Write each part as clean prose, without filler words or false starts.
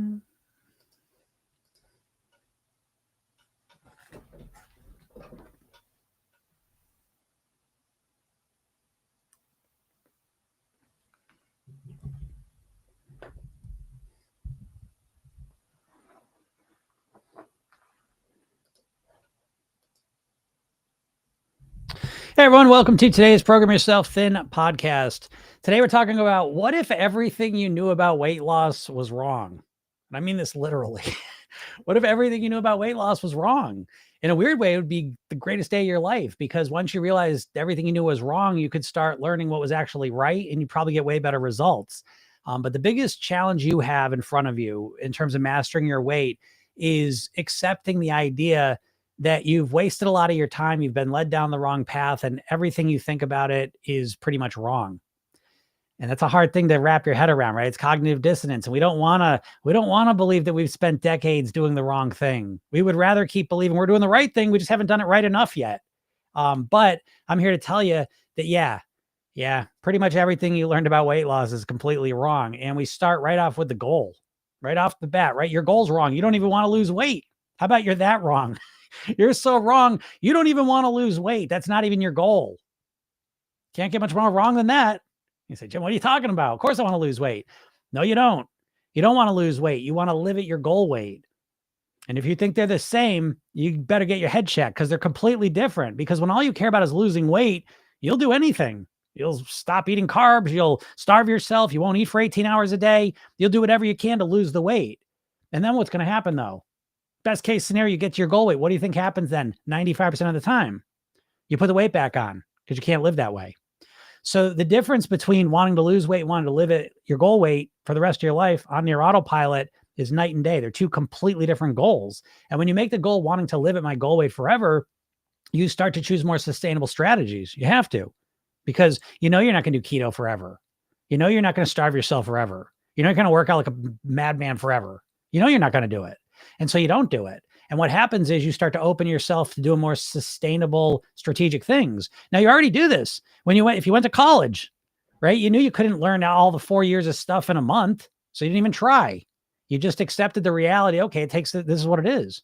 Hey everyone, welcome to today's Program Yourself Thin podcast. Today we're talking about what if everything you knew about weight loss was wrong? And I mean this literally. What if everything you knew about weight loss was wrong? In a weird way, it would be the greatest day of your life, because once you realized everything you knew was wrong, you could start learning what was actually right, and you probably get way better results. But the biggest challenge you have in front of you in terms of mastering your weight is accepting the idea that you've wasted a lot of your time, you've been led down the wrong path, and everything you think about it is pretty much wrong. And that's a hard thing to wrap your head around, right? It's cognitive dissonance. And we don't want to believe that we've spent decades doing the wrong thing. We would rather keep believing we're doing the right thing. We just haven't done it right enough yet. But I'm here to tell you that, yeah, pretty much everything you learned about weight loss is completely wrong. And we start right off with the goal, right off the bat, right? Your goal's wrong. You don't even want to lose weight. How about you're that wrong? You're so wrong. You don't even want to lose weight. That's not even your goal. Can't get much more wrong than that. You say, Jim, what are you talking about? Of course I want to lose weight. No, you don't. You don't want to lose weight. You want to live at your goal weight. And if you think they're the same, you better get your head checked, because they're completely different. Because when all you care about is losing weight, you'll do anything. You'll stop eating carbs. You'll starve yourself. You won't eat for 18 hours a day. You'll do whatever you can to lose the weight. And then what's going to happen though? Best case scenario, you get to your goal weight. What do you think happens then? 95% of the time, you put the weight back on, because you can't live that way. So the difference between wanting to lose weight and wanting to live at your goal weight for the rest of your life on your autopilot is night and day. They're two completely different goals. And when you make the goal wanting to live at my goal weight forever, you start to choose more sustainable strategies. You have to, because you're not going to do keto forever. You're not going to starve yourself forever. You're not going to work out like a madman forever. You're not going to do it. And so you don't do it. And what happens is you start to open yourself to doing more sustainable, strategic things. Now, you already do this if you went to college, right? You knew you couldn't learn all the 4 years of stuff in a month. So you didn't even try. You just accepted the reality. Okay, this is what it is.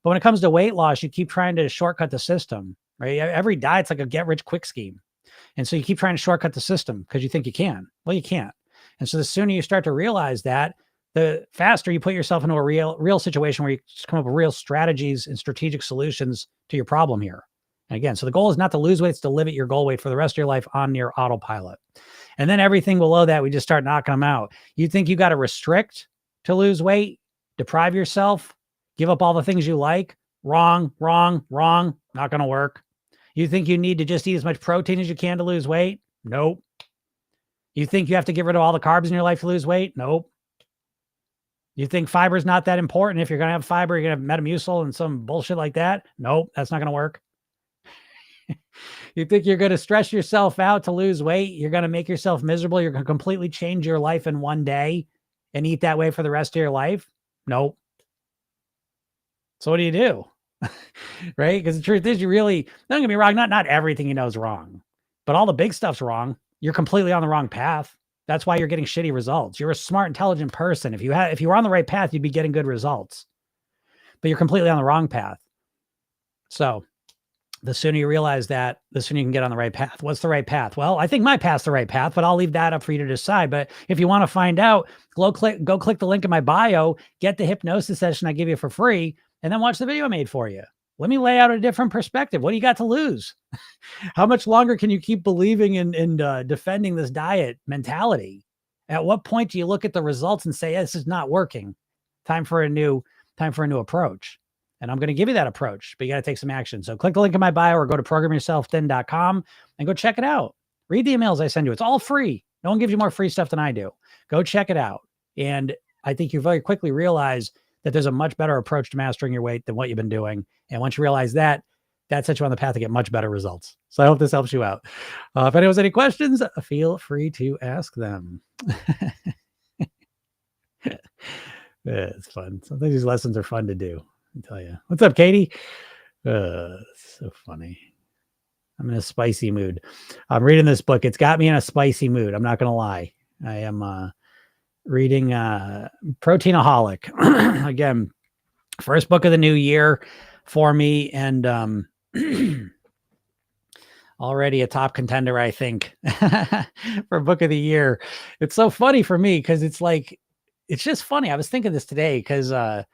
But when it comes to weight loss, you keep trying to shortcut the system, right? Every diet's like a get rich quick scheme. And so you keep trying to shortcut the system because you think you can. Well, you can't. And so the sooner you start to realize that, the faster you put yourself into a real situation where you come up with real strategies and strategic solutions to your problem here. And again, so the goal is not to lose weight, it's to live at your goal weight for the rest of your life on your autopilot. And then everything below that, we just start knocking them out. You think you got to restrict to lose weight, deprive yourself, give up all the things you like? Wrong. Not going to work. You think you need to just eat as much protein as you can to lose weight? Nope. You think you have to get rid of all the carbs in your life to lose weight? Nope. You think fiber is not that important? If you're going to have fiber, you're going to have Metamucil and some bullshit like that? Nope, that's not going to work. You think you're going to stress yourself out to lose weight? You're going to make yourself miserable? You're going to completely change your life in one day and eat that way for the rest of your life? Nope. So what do you do? Right? Because the truth is, don't get me wrong, not everything you know is wrong, but all the big stuff's wrong. You're completely on the wrong path. That's why you're getting shitty results. You're a smart, intelligent person. If you were on the right path, you'd be getting good results, but you're completely on the wrong path. So the sooner you realize that, the sooner you can get on the right path. What's the right path? Well, I think my path's the right path, but I'll leave that up for you to decide. But if you want to find out, go click the link in my bio, get the hypnosis session I give you for free, and then watch the video I made for you. Let me lay out a different perspective. What do you got to lose? How much longer can you keep believing in defending this diet mentality? At what point do you look at the results and say, this is not working? Time for a new approach. And I'm going to give you that approach, but you got to take some action. So click the link in my bio or go to programyourselfthin.com and go check it out. Read the emails I send you. It's all free. No one gives you more free stuff than I do. Go check it out. And I think you very quickly realize that there's a much better approach to mastering your weight than what you've been doing. And once you realize that, that sets you on the path to get much better results. So I hope this helps you out. If anyone has any questions, feel free to ask them. It's fun. Sometimes these lessons are fun to do. I tell you. What's up, Katie? So funny. I'm in a spicy mood. I'm reading this book. It's got me in a spicy mood. I'm not going to lie. I am reading Proteinaholic. Again, first book of the new year for me, and already a top contender, I think, for book of the year. It's so funny for me because it's like, it's just funny. I was thinking this today because I've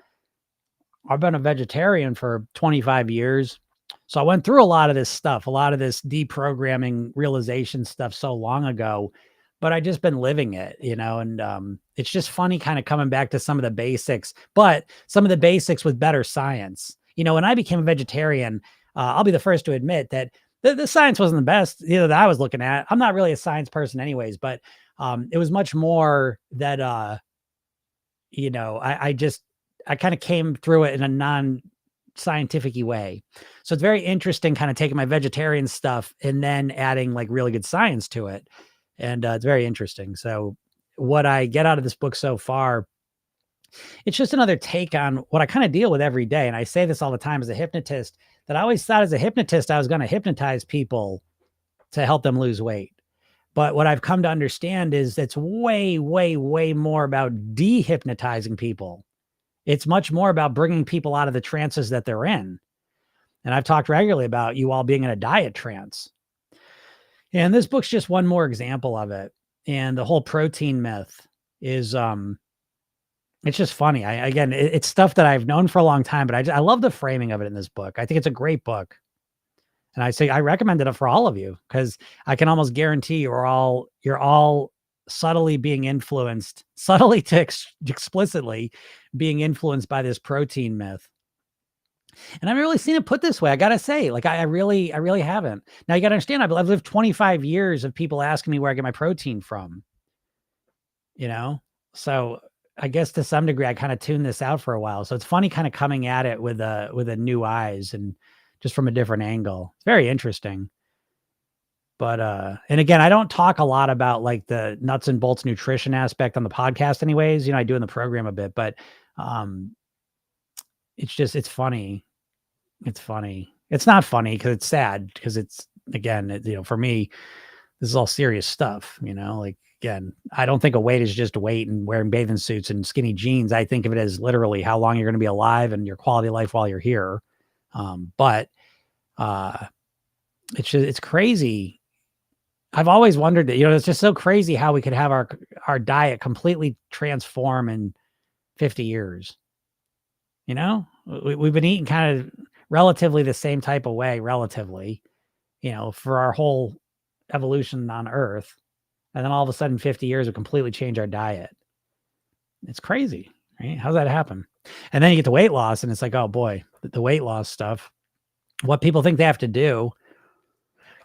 been a vegetarian for 25 years. So I went through a lot of this stuff, a lot of this deprogramming realization stuff so long ago, but I just been living it, and it's just funny kind of coming back to some of the basics, but some of the basics with better science. When I became a vegetarian, I'll be the first to admit that the science wasn't the best, that I was looking at. I'm not really a science person anyways, but it was much more that, I kind of came through it in a non-scientific way. So it's very interesting kind of taking my vegetarian stuff and then adding like really good science to it. And it's very interesting. So what I get out of this book so far, it's just another take on what I kind of deal with every day. And I say this all the time as a hypnotist, that I always thought as a hypnotist, I was going to hypnotize people to help them lose weight. But what I've come to understand is it's way, way, way more about dehypnotizing people. It's much more about bringing people out of the trances that they're in. And I've talked regularly about you all being in a diet trance. And this book's just one more example of it. And the whole protein myth is, it's just funny. It's stuff that I've known for a long time, but I love the framing of it in this book. I think it's a great book. And I recommend it for all of you because I can almost guarantee you're all subtly being influenced, subtly to explicitly being influenced by this protein myth. And I've really seen it put this way. I got to say, like, I really haven't. Now you got to understand, I've lived 25 years of people asking me where I get my protein from, So I guess to some degree, I kind of tuned this out for a while. So it's funny kind of coming at it with a new eyes and just from a different angle. It's very interesting. But, and again, I don't talk a lot about like the nuts and bolts nutrition aspect on the podcast anyways, I do in the program a bit, but, it's funny. It's funny. It's not funny because it's sad because it's, again, for me, this is all serious stuff, like, again, I don't think a weight is just weight and wearing bathing suits and skinny jeans. I think of it as literally how long you're going to be alive and your quality of life while you're here. But it's crazy. I've always wondered that, it's just so crazy how we could have our diet completely transform in 50 years. We've been eating kind of relatively the same type of way, for our whole evolution on Earth. And then all of a sudden, 50 years would completely change our diet. It's crazy, right? How's that happen? And then you get to weight loss and it's like, oh boy, the weight loss stuff, what people think they have to do.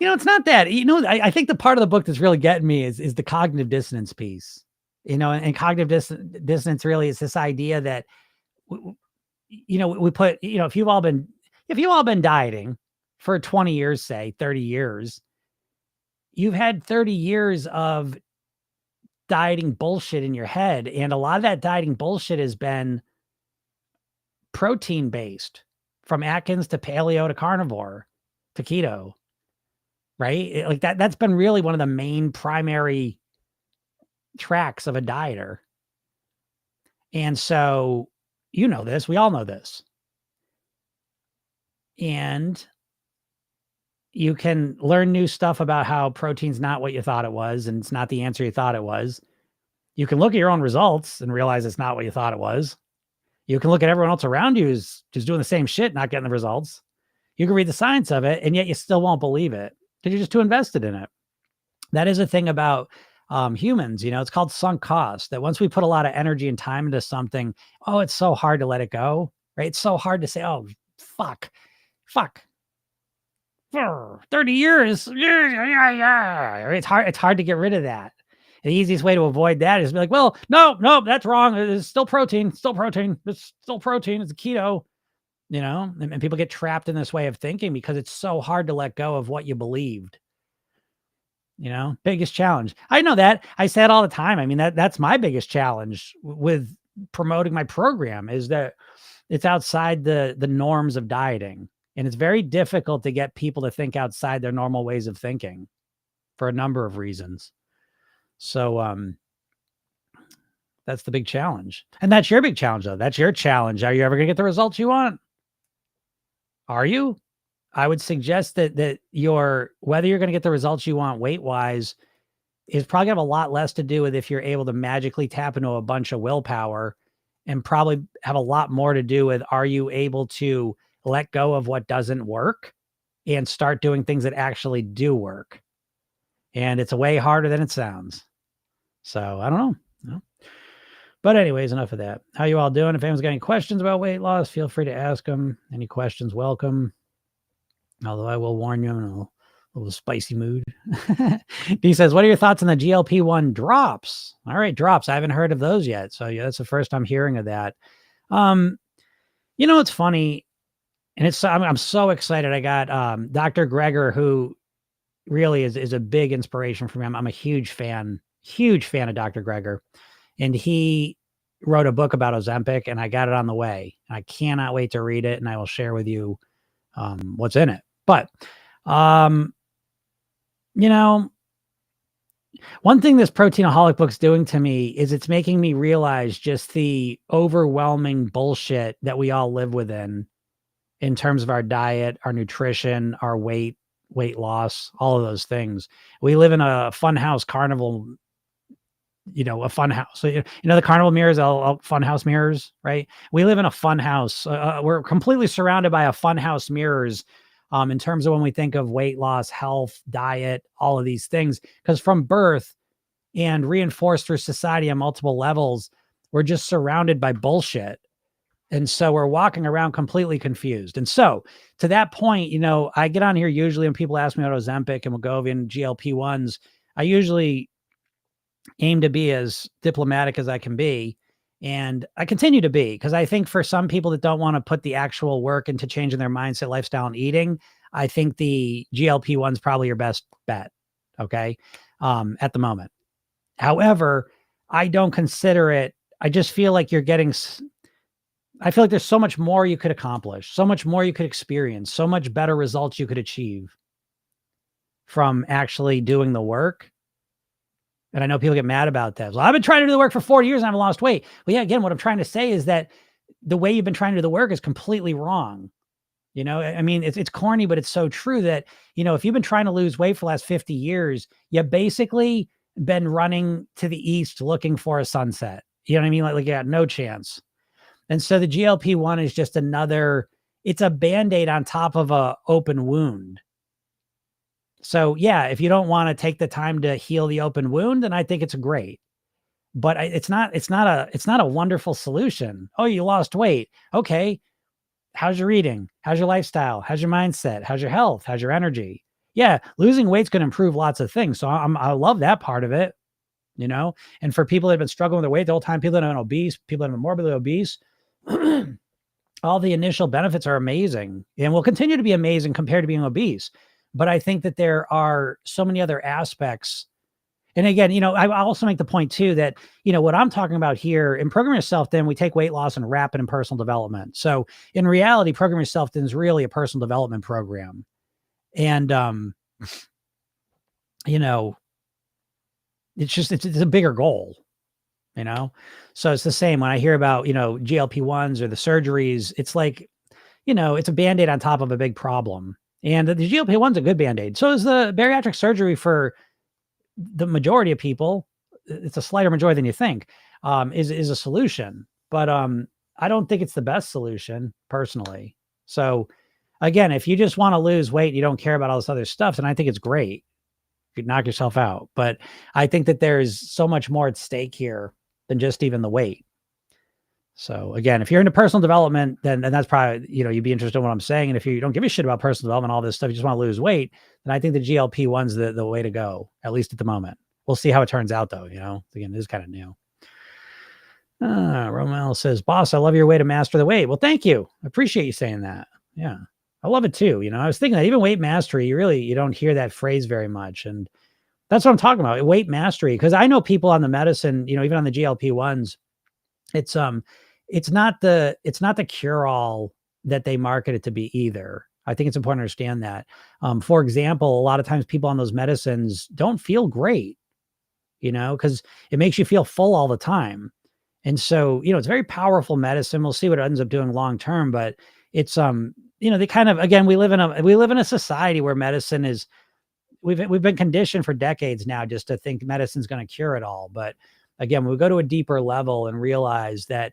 It's not that, I think the part of the book that's really getting me is the cognitive dissonance piece, and cognitive dissonance really is this idea that, we put, if you've all been dieting for 20 years, say 30 years, you've had 30 years of dieting bullshit in your head. And a lot of that dieting bullshit has been protein based, from Atkins to paleo to carnivore to keto. Right? Like that's been really one of the main primary tracks of a dieter. And so, this, we all know this. And you can learn new stuff about how protein's not what you thought it was, and it's not the answer you thought it was. You can look at your own results and realize it's not what you thought it was. You can look at everyone else around you who's just doing the same shit, not getting the results. You can read the science of it, and yet you still won't believe it because you're just too invested in it. That is a thing about humans, it's called sunk cost, that once we put a lot of energy and time into something, oh, it's so hard to let it go, right? It's so hard to say, oh, fuck, 30 years. Yeah. It's hard to get rid of that. The easiest way to avoid that is to be like, well, no, that's wrong. It's still protein. It's still protein. It's a keto, and people get trapped in this way of thinking because it's so hard to let go of what you believed. Biggest challenge. I know that. I say it all the time. I mean, that's my biggest challenge with promoting my program, is that it's outside the norms of dieting. And it's very difficult to get people to think outside their normal ways of thinking for a number of reasons. So, That's the big challenge. And that's your big challenge, though. That's your challenge. Are you ever going to get the results you want? Are you? I would suggest that whether you're going to get the results you want weight-wise is probably gonna have a lot less to do with if you're able to magically tap into a bunch of willpower, and probably have a lot more to do with, are you able to let go of what doesn't work and start doing things that actually do work? And it's way harder than it sounds. So I don't know. No. But anyways, enough of that. How you all doing? If anyone's got any questions about weight loss, feel free to ask them. Any questions, welcome. Although I will warn you, I'm in a little spicy mood. D says, what are your thoughts on the GLP-1 drops? All right, drops. I haven't heard of those yet. So yeah, that's the first I'm hearing of that. It's funny, and I'm so excited. I got Dr. Greger, who really is a big inspiration for me. I'm a huge fan of Dr. Greger. And he wrote a book about Ozempic, and I got it on the way. I cannot wait to read it, and I will share with you what's in it. But, one thing this Proteinaholic book's doing to me is it's making me realize just the overwhelming bullshit that we all live within in terms of our diet, our nutrition, our weight loss, all of those things. We live in a funhouse carnival, a fun house. So, the carnival mirrors, all fun house mirrors, right? We live in a fun house. We're completely surrounded by a fun house mirrors in terms of when we think of weight loss, health, diet, all of these things, because from birth and reinforced through society on multiple levels, we're just surrounded by bullshit. And so we're walking around completely confused. And so to that point, I get on here usually when people ask me about Ozempic and Wegovy and GLP-1s, I usually aim to be as diplomatic as I can be. And I continue to be, because I think for some people that don't want to put the actual work into changing their mindset, lifestyle, and eating, I think the GLP-1 is probably your best bet. Okay. At the moment. However, I don't consider it. I just feel like I feel like there's so much more you could accomplish, so much more you could experience, so much better results you could achieve from actually doing the work. And I know people get mad about that. Well, I've been trying to do the work for 40 years and I haven't lost weight. Well, yeah, again, what I'm trying to say is that the way you've been trying to do the work is completely wrong. I mean, it's corny, but it's so true that, if you've been trying to lose weight for the last 50 years, you basically been running to the east looking for a sunset. You know what I mean? Like yeah, no chance. And so the GLP-1 is just it's a Band-Aid on top of a open wound. So yeah, if you don't want to take the time to heal the open wound, then I think it's great. But it's not a wonderful solution. Oh, you lost weight. Okay. How's your eating? How's your lifestyle? How's your mindset? How's your health? How's your energy? Yeah, losing weight's going to improve lots of things. So I love that part of it, And for people that have been struggling with their weight the whole time, people that have been obese, people that have been morbidly obese, all the initial benefits are amazing and will continue to be amazing compared to being obese. But I think that there are so many other aspects. And again, I also make the point too that, what I'm talking about here in Program Yourself, then we take weight loss and wrap it in personal development. So in reality, Program Yourself then is really a personal development program. And, it's a bigger goal, So it's the same when I hear about, GLP-1s or the surgeries, it's like, it's a Band-Aid on top of a big problem. And the GLP-1's a good Band-Aid. So is the bariatric surgery for the majority of people. It's a slighter majority than you think, is a solution. But I don't think it's the best solution personally. So again, if you just want to lose weight, and you don't care about all this other stuff, then I think it's great. You could knock yourself out. But I think that there's so much more at stake here than just even the weight. So again, if you're into personal development, then that's probably, you'd be interested in what I'm saying. And if you don't give a shit about personal development, all this stuff, you just want to lose weight, then I think the GLP-1's the way to go, at least at the moment. We'll see how it turns out though. Again, it is kind of new. Romel says, boss, I love your way to master the weight. Well, thank you. I appreciate you saying that. Yeah. I love it too. I was thinking that even weight mastery, you don't hear that phrase very much. And that's what I'm talking about. Weight mastery. Cause I know people on the medicine, even on the GLP-1s, it's not the cure all that they market it to be either. I think it's important to understand that. For example, a lot of times people on those medicines don't feel great, because it makes you feel full all the time. And so, it's very powerful medicine. We'll see what it ends up doing long term, but it's they kind of, again, we live in a society where medicine is, we've been conditioned for decades now just to think medicine's going to cure it all. But again, when we go to a deeper level and realize that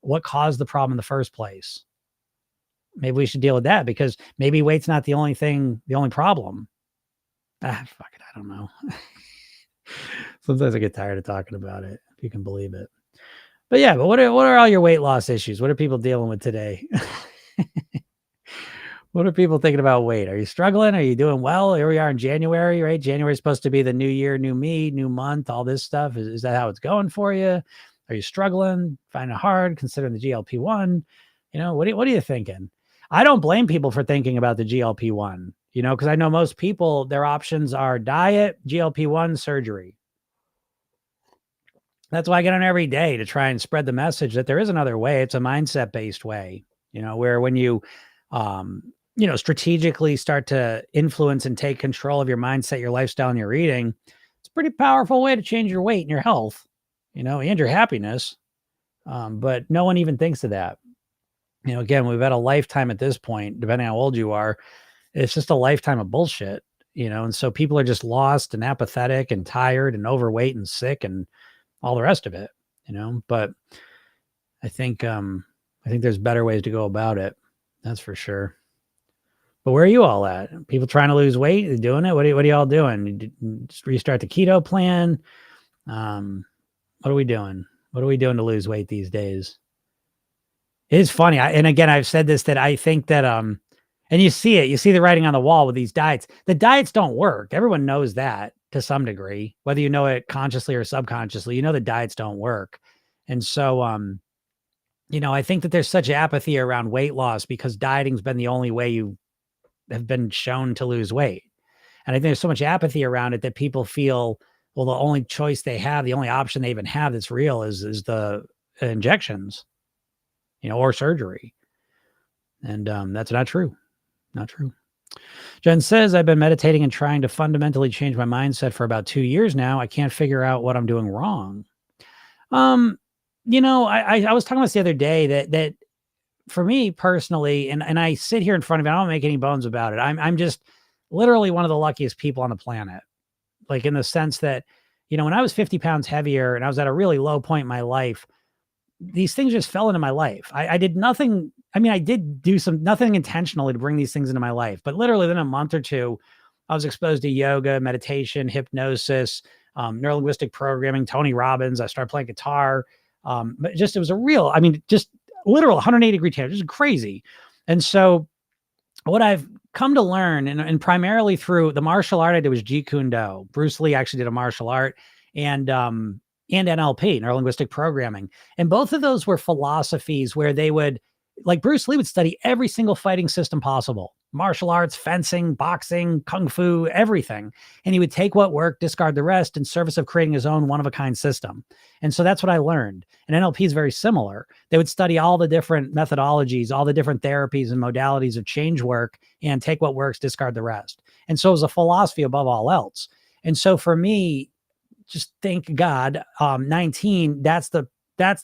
what caused the problem in the first place, maybe we should deal with that, because maybe weight's not the only problem. Fuck it, I don't know. Sometimes I get tired of talking about it, if you can believe it. But yeah, but what are all your weight loss issues? What are people dealing with today? What are people thinking about weight? Are you struggling? Are you doing well? Here we are in January, right? January is supposed to be the new year, new me, new month, all this stuff. Is that how it's going for you? Are you struggling? Finding it hard considering the GLP-1? What are you thinking? I don't blame people for thinking about the GLP-1, because I know most people, their options are diet, GLP-1, surgery. That's why I get on every day to try and spread the message that there is another way. It's a mindset-based way, where when you, strategically start to influence and take control of your mindset, your lifestyle, and your eating, it's a pretty powerful way to change your weight and your health, and your happiness. But no one even thinks of that. Again, we've had a lifetime at this point, depending on how old you are, it's just a lifetime of bullshit, and so people are just lost and apathetic and tired and overweight and sick and all the rest of it, but I think there's better ways to go about it. That's for sure. But where are you all at? People trying to lose weight? Are doing it? What are y'all doing? Just restart the keto plan? What are we doing? What are we doing to lose weight these days? It is funny. And again, I've said this, that I think that, and you see the writing on the wall with these diets. The diets don't work. Everyone knows that to some degree, whether you know it consciously or subconsciously, the diets don't work. And so, I think that there's such apathy around weight loss because dieting's been the only way you have been shown to lose weight. And I think there's so much apathy around it that people feel, well, the only choice they have, the only option they even have that's real is the injections, or surgery. And that's not true. Not true. Jen says, I've been meditating and trying to fundamentally change my mindset for about 2 years now. I can't figure out what I'm doing wrong. I was talking about this the other day that for me personally, and I sit here in front of you, I don't make any bones about it. I'm just literally one of the luckiest people on the planet. Like, in the sense that, when I was 50 pounds heavier and I was at a really low point in my life, these things just fell into my life. I did nothing. I mean, I did do nothing intentionally to bring these things into my life, but literally within a month or two, I was exposed to yoga, meditation, hypnosis, neuro-linguistic programming, Tony Robbins. I started playing guitar. But it was a real, just literal 180-degree change. Just crazy. And so what I've come to learn, and primarily through the martial art I did, was Jeet Kune Do. Bruce Lee actually did a martial art, and NLP, neuro-linguistic programming. And both of those were philosophies where they would, like Bruce Lee would study every single fighting system possible: martial arts, fencing, boxing, kung fu, everything. And he would take what worked, discard the rest, in service of creating his own one-of-a-kind system. And so that's what I learned. And NLP is very similar. They would study all the different methodologies, all the different therapies and modalities of change work, and take what works, discard the rest. And so it was a philosophy above all else. And so for me, just thank God, 19, that's the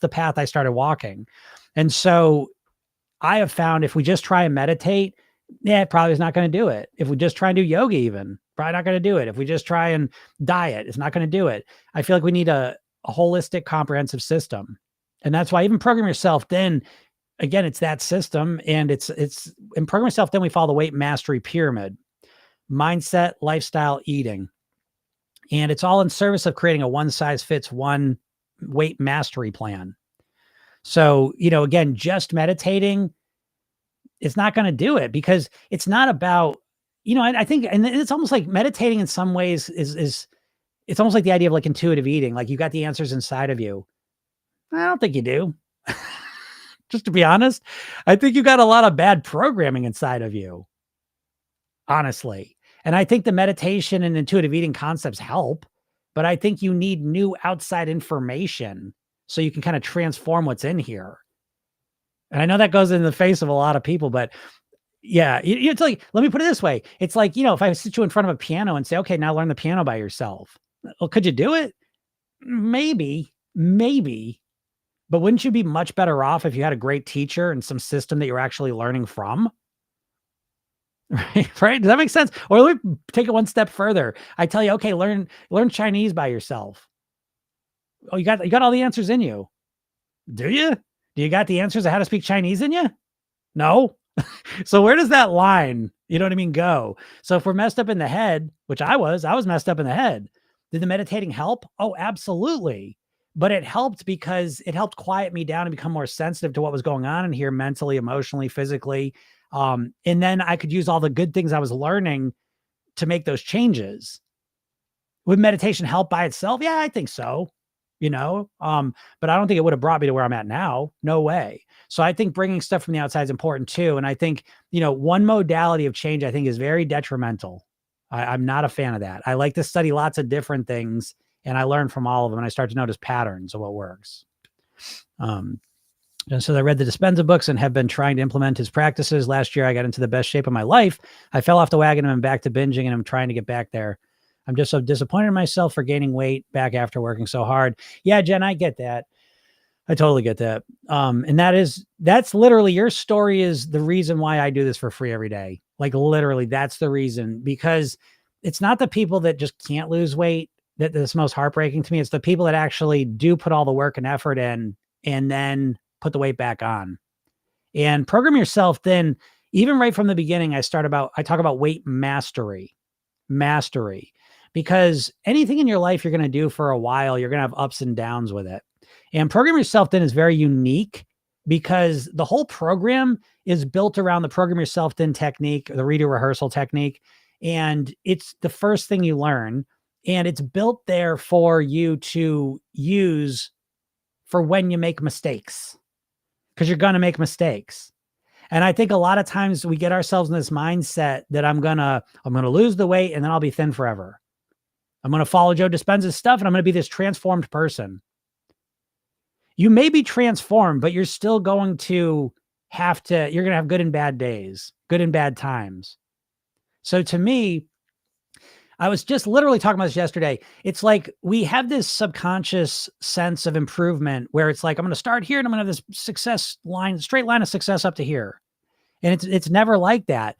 path I started walking. And so I have found if we just try and meditate, it probably is not going to do it. If we just try and do yoga, even, probably not going to do it. If we just try and diet, it's not going to do it. I feel like we need a holistic, comprehensive system. And that's why even Program Yourself, then again, it's that system. And it's in Program Yourself, then we follow the weight mastery pyramid: mindset, lifestyle, eating. And it's all in service of creating a one-size-fits-one weight mastery plan. So, again, just meditating, it's not going to do it, because it's not about, I think, and it's almost like meditating in some ways is it's almost like the idea of like intuitive eating. Like, you got the answers inside of you. I don't think you do. Just to be honest, I think you got a lot of bad programming inside of you, honestly. And I think the meditation and intuitive eating concepts help, but I think you need new outside information so you can kind of transform what's in here. And I know that goes in the face of a lot of people, but yeah, it's like, let me put it this way. It's like, if I sit you in front of a piano and say, okay, now learn the piano by yourself. Well, could you do it? Maybe, But wouldn't you be much better off if you had a great teacher and some system that you're actually learning from? Right? Right? Does that make sense? Or let me take it one step further. I tell you, okay, learn Chinese by yourself. Oh, you got all the answers in you. Do you? Do you got the answers of how to speak Chinese in you? No. So where does that line, you know what I mean, go? So if we're messed up in the head, which I was messed up in the head. Did the meditating help? Oh, absolutely. But it helped because it helped quiet me down and become more sensitive to what was going on in here mentally, emotionally, physically. And then I could use all the good things I was learning to make those changes. Would meditation help by itself? Yeah, I think so. But I don't think it would have brought me to where I'm at now. No way. So I think bringing stuff from the outside is important too. And I think, one modality of change I think is very detrimental. I'm not a fan of that. I like to study lots of different things and I learn from all of them and I start to notice patterns of what works. Um, and so I read the Dispenza books and have been trying to implement his practices. Last year, I got into the best shape of my life. I fell off the wagon and I'm back to binging and I'm trying to get back there. I'm just so disappointed in myself for gaining weight back after working so hard. Yeah, Jen, I get that. I totally get that. And that's literally your story is the reason why I do this for free every day. Like literally that's the reason, because it's not the people that just can't lose weight that's most heartbreaking to me. It's the people that actually do put all the work and effort in and then put the weight back on. And Program Yourself Thin, even right from the beginning, I talk about weight mastery, because anything in your life you're going to do for a while, you're going to have ups and downs with it. And Program Yourself Thin is very unique because the whole program is built around the Program Yourself Thin technique, the redo rehearsal technique. And it's the first thing you learn. And it's built there for you to use for when you make mistakes, because you're going to make mistakes. And I think a lot of times we get ourselves in this mindset that I'm going to lose the weight and then I'll be thin forever. I'm going to follow Joe Dispenza's stuff and I'm going to be this transformed person. You may be transformed, but you're still going to you're going to have good and bad days, good and bad times. So to me, I was just literally talking about this yesterday. It's like we have this subconscious sense of improvement where it's like, I'm going to start here and I'm going to have this straight line of success up to here. And it's never like that.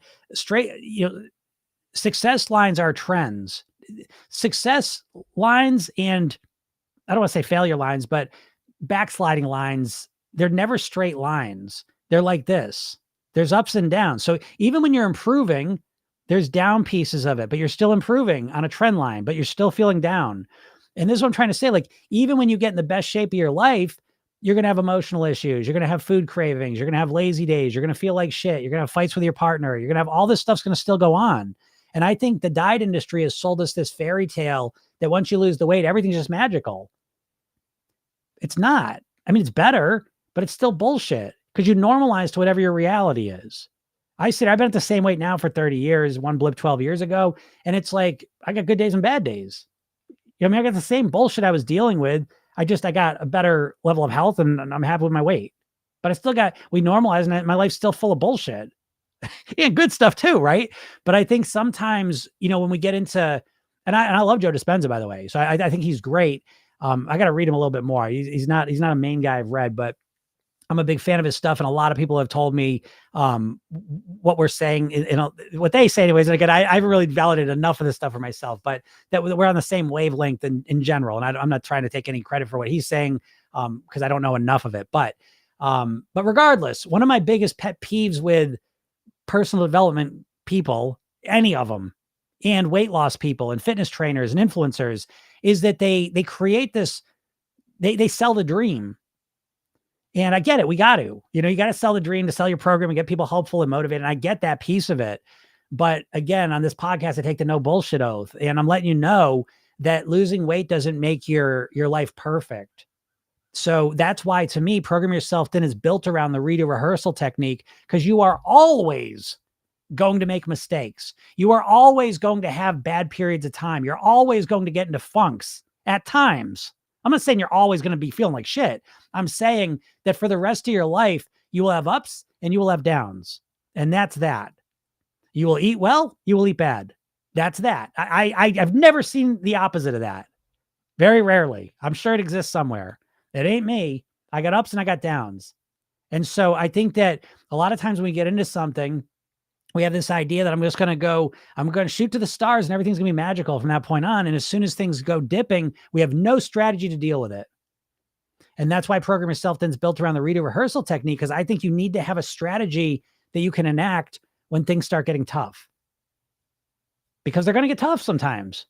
Success lines are trends. Success lines and I don't want to say failure lines, but backsliding lines, they're never straight lines. They're like this. There's ups and downs. So even when you're improving, there's down pieces of it, but you're still improving on a trend line, but you're still feeling down. And this is what I'm trying to say. Like, even when you get in the best shape of your life, you're going to have emotional issues. You're going to have food cravings. You're going to have lazy days. You're going to feel like shit. You're going to have fights with your partner. You're going to have all this stuff's going to still go on. And I think the diet industry has sold us this fairy tale that once you lose the weight, everything's just magical. It's not. I mean, it's better, but it's still bullshit because you normalize to whatever your reality is. I've been at the same weight now for 30 years, one blip 12 years ago. And it's like, I got good days and bad days. I got the same bullshit I was dealing with. I got a better level of health and I'm happy with my weight, but we normalize and my life's still full of bullshit. Yeah, good stuff too, right? But I think sometimes, when we get into, and I love Joe Dispenza, by the way. So I think he's great. I got to read him a little bit more. He's not a main guy I've read, but I'm a big fan of his stuff. And a lot of people have told me what we're saying, what they say anyways. And again, I haven't really validated enough of this stuff for myself, but that we're on the same wavelength in general. And I'm not trying to take any credit for what he's saying because I don't know enough of it. But regardless, one of my biggest pet peeves with personal development people, any of them, and weight loss people and fitness trainers and influencers is that they create this, they sell the dream. And I get it. We got to, you got to sell the dream to sell your program and get people hopeful and motivated. And I get that piece of it. But again, on this podcast, I take the no bullshit oath. And I'm letting you know that losing weight doesn't make your life perfect. So that's why, to me, Program Yourself Thin is built around the redo rehearsal technique, because you are always going to make mistakes. You are always going to have bad periods of time. You're always going to get into funks at times. I'm not saying you're always going to be feeling like shit. I'm saying that for the rest of your life, you will have ups and you will have downs. And that's that. You will eat well, you will eat bad. That's that. I've never seen the opposite of that. Very rarely. I'm sure it exists somewhere. It ain't me. I got ups and I got downs. And so I think that a lot of times when we get into something, we have this idea that I'm going to shoot to the stars and everything's going to be magical from that point on. And as soon as things go dipping, we have no strategy to deal with it. And that's why Program Yourself Then is built around the redo rehearsal technique, because I think you need to have a strategy that you can enact when things start getting tough. Because they're going to get tough sometimes.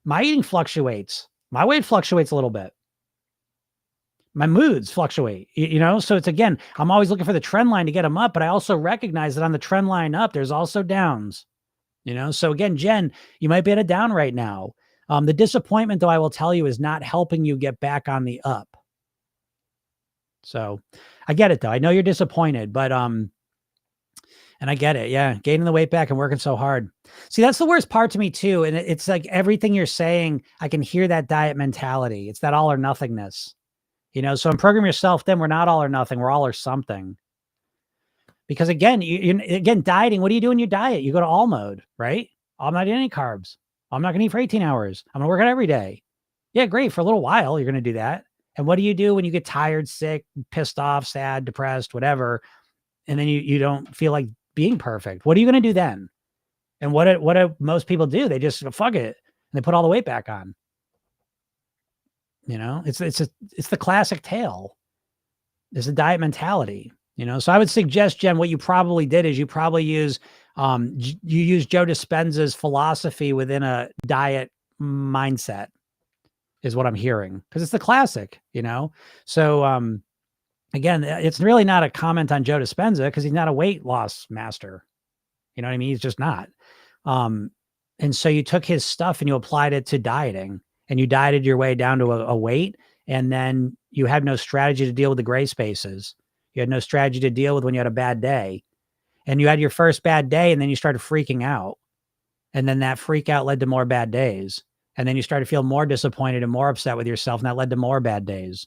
My eating fluctuates. My weight fluctuates a little bit. My moods fluctuate, So it's, again, I'm always looking for the trend line to get them up, but I also recognize that on the trend line up, there's also downs, So again, Jen, you might be at a down right now. The disappointment, though, I will tell you, is not helping you get back on the up. So I get it, though. I know you're disappointed, but, and I get it. Yeah. Gaining the weight back and working so hard. See, that's the worst part to me too. And it's like everything you're saying, I can hear that diet mentality. It's that all or nothingness. So in Program Yourself Then, we're not all or nothing. We're all or something. Because again, again, dieting, what do you do in your diet? You go to all mode, right? I'm not eating any carbs. I'm not going to eat for 18 hours. I'm going to work out every day. Yeah, great. For a little while, you're going to do that. And what do you do when you get tired, sick, pissed off, sad, depressed, whatever, and then you don't feel like being perfect? What are you going to do then? And what do most people do? They just fuck it and they put all the weight back on. It's the classic tale. It's a diet mentality, So I would suggest, Jen, what you probably did is you probably use Joe Dispenza's philosophy within a diet mindset, is what I'm hearing, because it's the classic, So again, it's really not a comment on Joe Dispenza, because he's not a weight loss master. You know what I mean? He's just not. And so you took his stuff and you applied it to dieting. And you dieted your way down to a weight, and then you had no strategy to deal with the gray spaces. You had no strategy to deal with when you had a bad day. And you had your first bad day, and then you started freaking out. And then that freak out led to more bad days. And then you started to feel more disappointed and more upset with yourself, and that led to more bad days.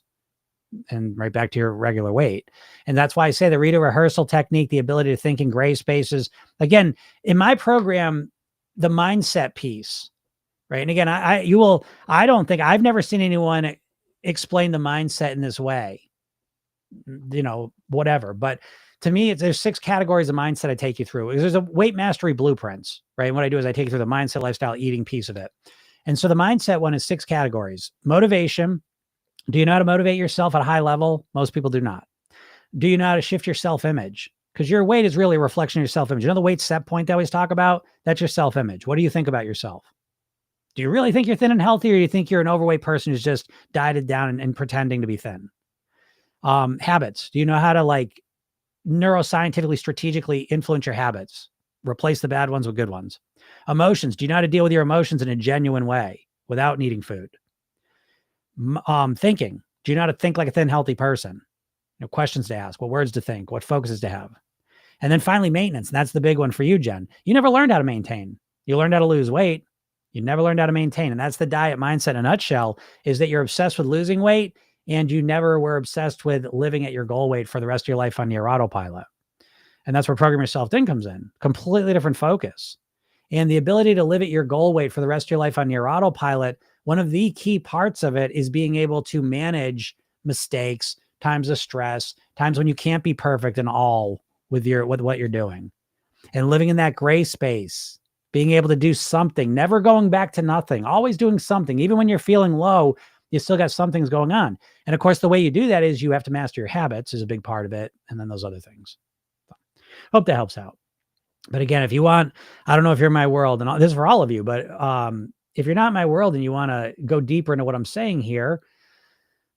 And right back to your regular weight. And that's why I say the redo rehearsal technique, the ability to think in gray spaces. Again, in my program, the mindset piece, right? And again, I don't think I've never seen anyone explain the mindset in this way, whatever. But to me, there's 6 categories of mindset I take you through. There's a weight mastery blueprints, right? And what I do is I take you through the mindset, lifestyle, eating piece of it. And so the mindset one is 6 categories. Motivation. Do you know how to motivate yourself at a high level? Most people do not. Do you know how to shift your self-image? Because your weight is really a reflection of your self-image. The weight set point that I always talk about? That's your self-image. What do you think about yourself? Do you really think you're thin and healthy, or do you think you're an overweight person who's just dieted down and pretending to be thin? Habits. Do you know how to neuroscientifically, strategically influence your habits? Replace the bad ones with good ones. Emotions. Do you know how to deal with your emotions in a genuine way without needing food? Thinking. Do you know how to think like a thin, healthy person? Questions to ask, what words to think, what focuses to have. And then finally, maintenance. And that's the big one for you, Jen. You never learned how to maintain. You learned how to lose weight. You never learned how to maintain. And that's the diet mindset in a nutshell, is that you're obsessed with losing weight, and you never were obsessed with living at your goal weight for the rest of your life on your autopilot. And that's where Program Yourself Then comes in. Completely different focus. And the ability to live at your goal weight for the rest of your life on your autopilot, one of the key parts of it is being able to manage mistakes, times of stress, times when you can't be perfect in all with what you're doing. And living in that gray space, being able to do something, never going back to nothing, always doing something. Even when you're feeling low, you still got something's going on. And of course, the way you do that is you have to master your habits, is a big part of it. And then those other things. Hope that helps out. But again, if you want, I don't know if you're in my world, and this is for all of you, but if you're not in my world and you want to go deeper into what I'm saying here,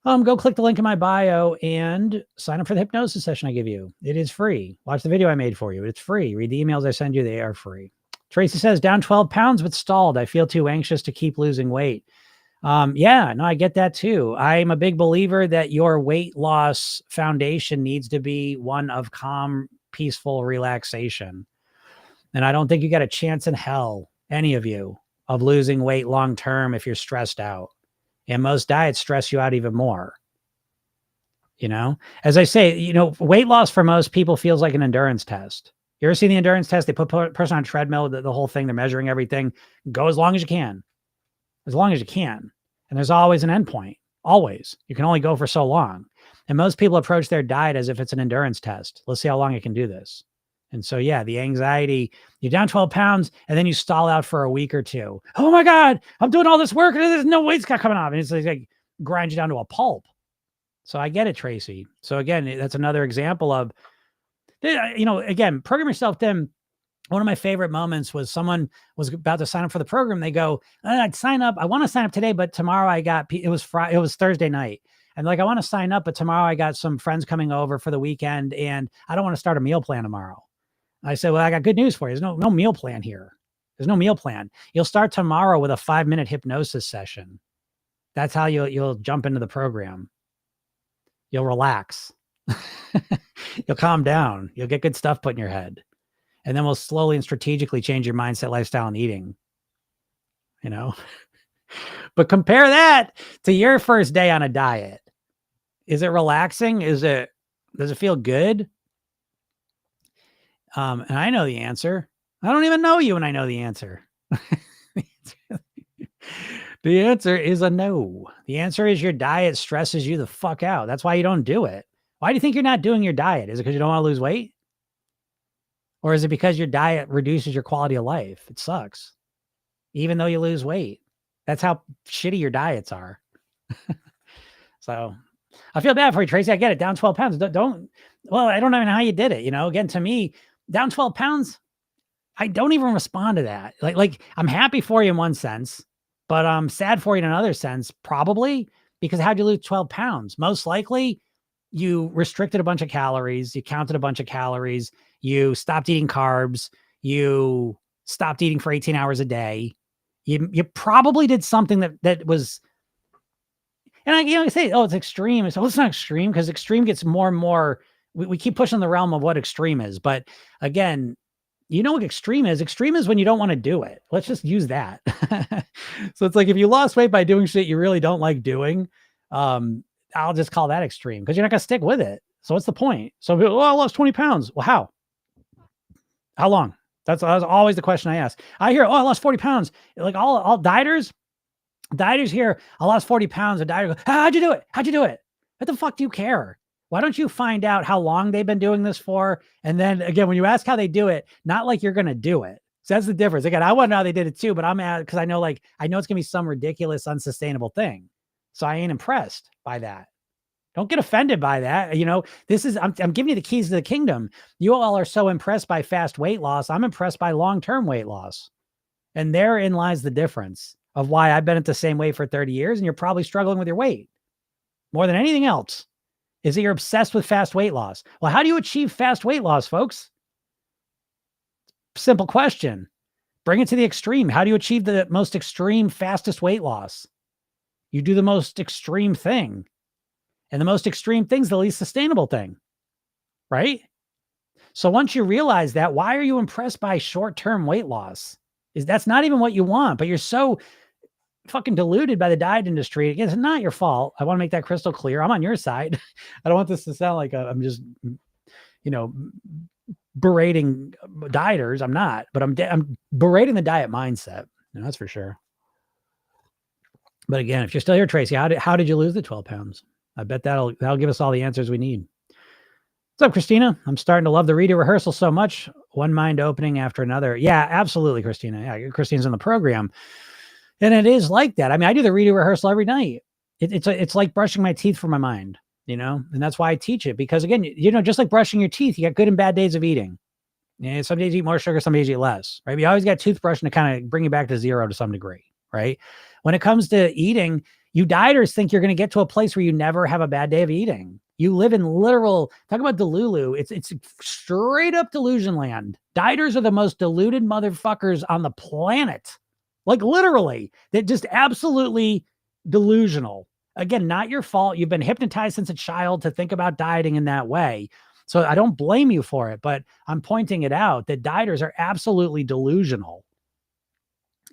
go click the link in my bio and sign up for the hypnosis session I give you. It is free. Watch the video I made for you. It's free. Read the emails I send you. They are free. Tracy says, down 12 pounds, but stalled. I feel too anxious to keep losing weight. Yeah, no, I get that too. I'm a big believer that your weight loss foundation needs to be one of calm, peaceful relaxation. And I don't think you got a chance in hell, any of you, of losing weight long-term if you're stressed out. And most diets stress you out even more. As I say, weight loss for most people feels like an endurance test. You ever seen the endurance test? They put a person on a treadmill, the whole thing, they're measuring everything. Go as long as you can. As long as you can. And there's always an end point. Always. You can only go for so long. And most people approach their diet as if it's an endurance test. Let's see how long I can do this. And so, yeah, the anxiety, you're down 12 pounds and then you stall out for a week or two. Oh my God, I'm doing all this work and there's no weight's coming off. And it's like grind you down to a pulp. So I get it, Tracy. So again, that's another example of, again, program yourself thin. One of my favorite moments was someone was about to sign up for the program. They go, I'd sign up. I want to sign up today, but tomorrow it was Thursday night. And like, I want to sign up, but tomorrow I got some friends coming over for the weekend and I don't want to start a meal plan tomorrow. I said, well, I got good news for you. There's no meal plan here. There's no meal plan. You'll start tomorrow with a 5-minute hypnosis session. That's how you'll jump into the program. You'll relax. You'll calm down. You'll get good stuff put in your head. And then we'll slowly and strategically change your mindset, lifestyle, and eating. But compare that to your first day on a diet. Is it relaxing? Does it feel good? And I know the answer. I don't even know you and I know the answer. The answer is a no. The answer is your diet stresses you the fuck out. That's why you don't do it. Why do you think you're not doing your diet? Is it because you don't want to lose weight? Or is it because your diet reduces your quality of life? It sucks. Even though you lose weight. That's how shitty your diets are. So I feel bad for you, Tracy. I get it. Down 12 pounds. I don't even know how you did it. Again, to me, down 12 pounds, I don't even respond to that. Like I'm happy for you in one sense, but I'm sad for you in another sense, probably because how'd you lose 12 pounds? Most likely you restricted a bunch of calories. You counted a bunch of calories. You stopped eating carbs. You stopped eating for 18 hours a day. You probably did something that was, and I say, oh, it's extreme. It's not extreme because extreme gets more and more. We keep pushing the realm of what extreme is. But again, you know what extreme is? Extreme is when you don't want to do it. Let's just use that. So it's like if you lost weight by doing shit you really don't like doing, I'll just call that extreme because you're not going to stick with it. So what's the point? So, I lost 20 pounds. Well, how? How long? That's always the question I ask. I hear, I lost 40 pounds. Like all dieters here, I lost 40 pounds. A dieter goes, how'd you do it? How'd you do it? What the fuck do you care? Why don't you find out how long they've been doing this for? And then again, when you ask how they do it, not like you're going to do it. So that's the difference. Again, I want to know how they did it too, but I'm at, because I know it's going to be some ridiculous, unsustainable thing. So I ain't impressed by that. Don't get offended by that. I'm giving you the keys to the kingdom. You all are so impressed by fast weight loss. I'm impressed by long-term weight loss. And therein lies the difference of why I've been at the same weight for 30 years and you're probably struggling with your weight more than anything else. Is that you're obsessed with fast weight loss. Well, how do you achieve fast weight loss, folks? Simple question. Bring it to the extreme. How do you achieve the most extreme, fastest weight loss? You do the most extreme thing. And the most extreme thing's the least sustainable thing. Right? So once you realize that, why are you impressed by short-term weight loss? That's not even what you want, but you're so fucking deluded by the diet industry. Again, it's not your fault. I want to make that crystal clear. I'm on your side. I don't want this to sound like I'm just, berating dieters. I'm not, but I'm berating the diet mindset. That's for sure. But again, if you're still here, Tracy, how did you lose the 12 pounds? I bet that'll give us all the answers we need. What's up, Christina? I'm starting to love the redo rehearsal so much. One mind opening after another. Yeah, absolutely, Christina. Yeah, Christina's in the program. And it is like that. I mean, I do the redo rehearsal every night. It's like brushing my teeth for my mind, and that's why I teach it. Because again, just like brushing your teeth, you got good and bad days of eating. Some days you eat more sugar, some days you eat less, right? You always got toothbrushing to kind of bring you back to zero to some degree, right? When it comes to eating, you dieters think you're going to get to a place where you never have a bad day of eating. You live in talk about Delulu. It's straight up delusion land. Dieters are the most deluded motherfuckers on the planet. Like literally, they're just absolutely delusional. Again, not your fault. You've been hypnotized since a child to think about dieting in that way. So I don't blame you for it, but I'm pointing it out that dieters are absolutely delusional.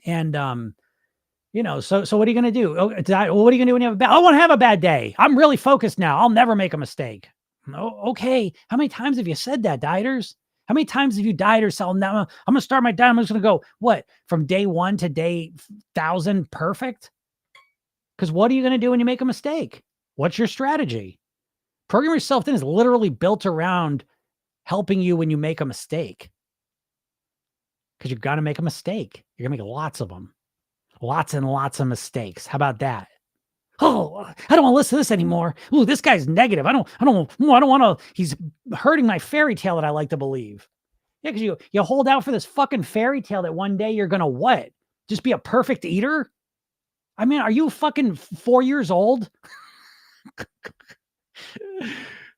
And, so what are you going to do? What are you going to do when you have I won't have a bad day. I'm really focused now. I'll never make a mistake. Okay. How many times have you said that, dieters? How many times have you dieters said, now I'm going to start my diet. I'm just going to go, what, from day 1 to day 1,000 perfect? Because what are you going to do when you make a mistake? What's your strategy? Program Yourself Thin is literally built around helping you when you make a mistake. Because you're going to make a mistake. You're going to make lots of them. Lots and lots of mistakes. How about that? Oh, I don't want to listen to this anymore. Ooh, this guy's negative. I don't want to, he's hurting my fairy tale that I like to believe. Yeah, because you hold out for this fucking fairy tale that one day you're going to what? Just be a perfect eater? I mean, are you fucking 4 years old?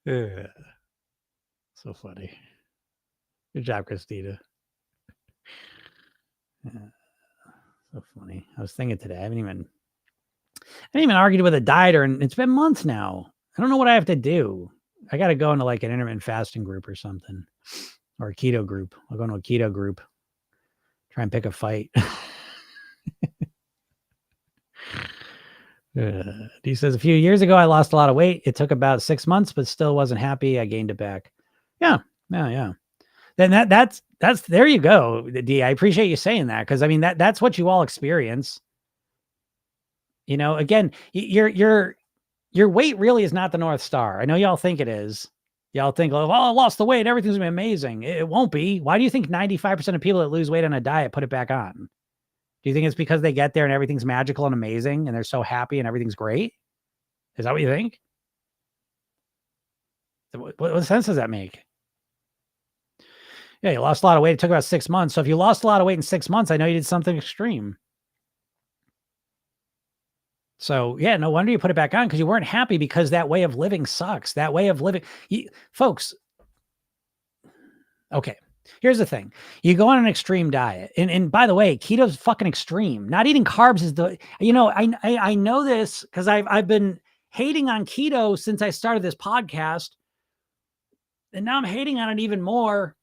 Yeah. So funny. Good job, Christina. Yeah. So funny. I was thinking today, I haven't even argued with a dieter, and it's been months now. I don't know what I have to do. I got to go into like an intermittent fasting group or something, or a keto group. I'll go into a keto group, try and pick a fight. He says, a few years ago, I lost a lot of weight. It took about 6 months, but still wasn't happy. I gained it back. Yeah. Then that's there you go, D. I appreciate you saying that, because I mean that's what you all experience. You know, again, your weight really is not the North Star. I know y'all think it is. Y'all think, oh, I lost the weight, everything's gonna be amazing. It won't be. Why do you think 95% of people that lose weight on a diet put it back on? Do you think it's because they get there and everything's magical and amazing and they're so happy and everything's great? Is that what you think? What sense does that make? Yeah, you lost a lot of weight. It took about 6 months. So if you lost a lot of weight in 6 months, I know you did something extreme. So yeah, no wonder you put it back on, because you weren't happy, because that way of living sucks. That way of living, folks. Okay, here's the thing. You go on an extreme diet. And by the way, keto's fucking extreme. Not eating carbs is I know this because I've been hating on keto since I started this podcast. And now I'm hating on it even more.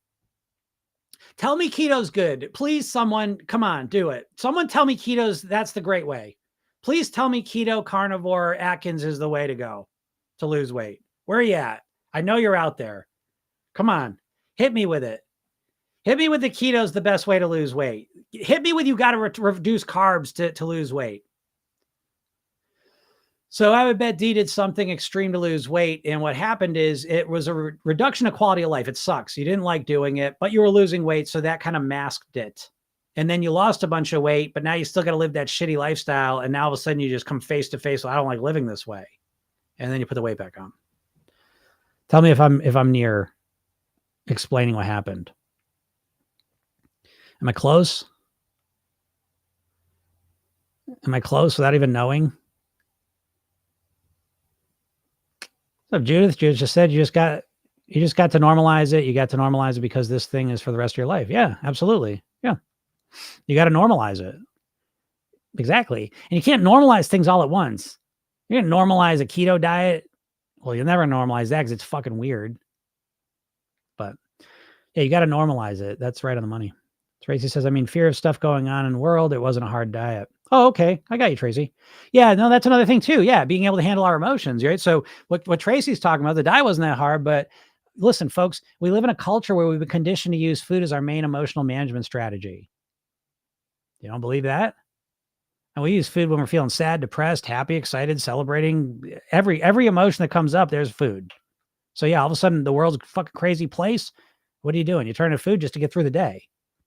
Tell me keto's good. Please, someone, come on, do it. Someone tell me that's the great way. Please tell me keto, carnivore, Atkins is the way to go to lose weight. Where are you at? I know you're out there. Come on, hit me with it. Hit me with the keto's the best way to lose weight. Hit me with you got to reduce carbs to lose weight. So I would bet D did something extreme to lose weight. And what happened is it was a reduction of quality of life. It sucks. You didn't like doing it, but you were losing weight. So that kind of masked it. And then you lost a bunch of weight, but now you still got to live that shitty lifestyle. And now all of a sudden you just come face to face. Well, I don't like living this way. And then you put the weight back on. Tell me if I'm near explaining what happened. Am I close? Am I close without even knowing? So Judith just said you just got to normalize it. You got to normalize it because this thing is for the rest of your life. Yeah, absolutely. Yeah. You got to normalize it. Exactly. And you can't normalize things all at once. You're going to normalize a keto diet. Well, you'll never normalize that because it's fucking weird. But yeah, you got to normalize it. That's right on the money. Tracy says, I mean, fear of stuff going on in the world. It wasn't a hard diet. Oh, okay. I got you, Tracy. Yeah, no, that's another thing too. Yeah, being able to handle our emotions, right? So what Tracy's talking about, the diet wasn't that hard, but listen, folks, we live in a culture where we've been conditioned to use food as our main emotional management strategy. You don't believe that? And we use food when we're feeling sad, depressed, happy, excited, celebrating. Every emotion that comes up, there's food. So yeah, all of a sudden the world's a fucking crazy place. What are you doing? You turn to food just to get through the day.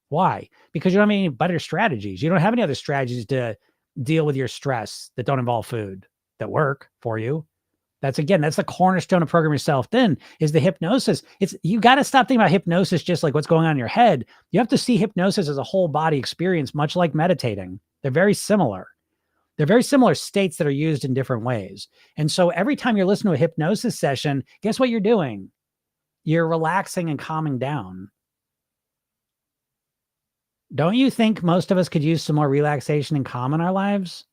Why? Because you don't have any better strategies. You don't have any other strategies to deal with your stress that don't involve food that work for you. That's the cornerstone of Program Yourself Thin is the hypnosis. You got to stop thinking about hypnosis just like what's going on in your head. You have to see hypnosis as a whole body experience, much like meditating. They're very similar. They're very similar states that are used in different ways. And so every time you're listening to a hypnosis session, guess what you're doing? You're relaxing and calming down. Don't you think most of us could use some more relaxation and calm in our lives?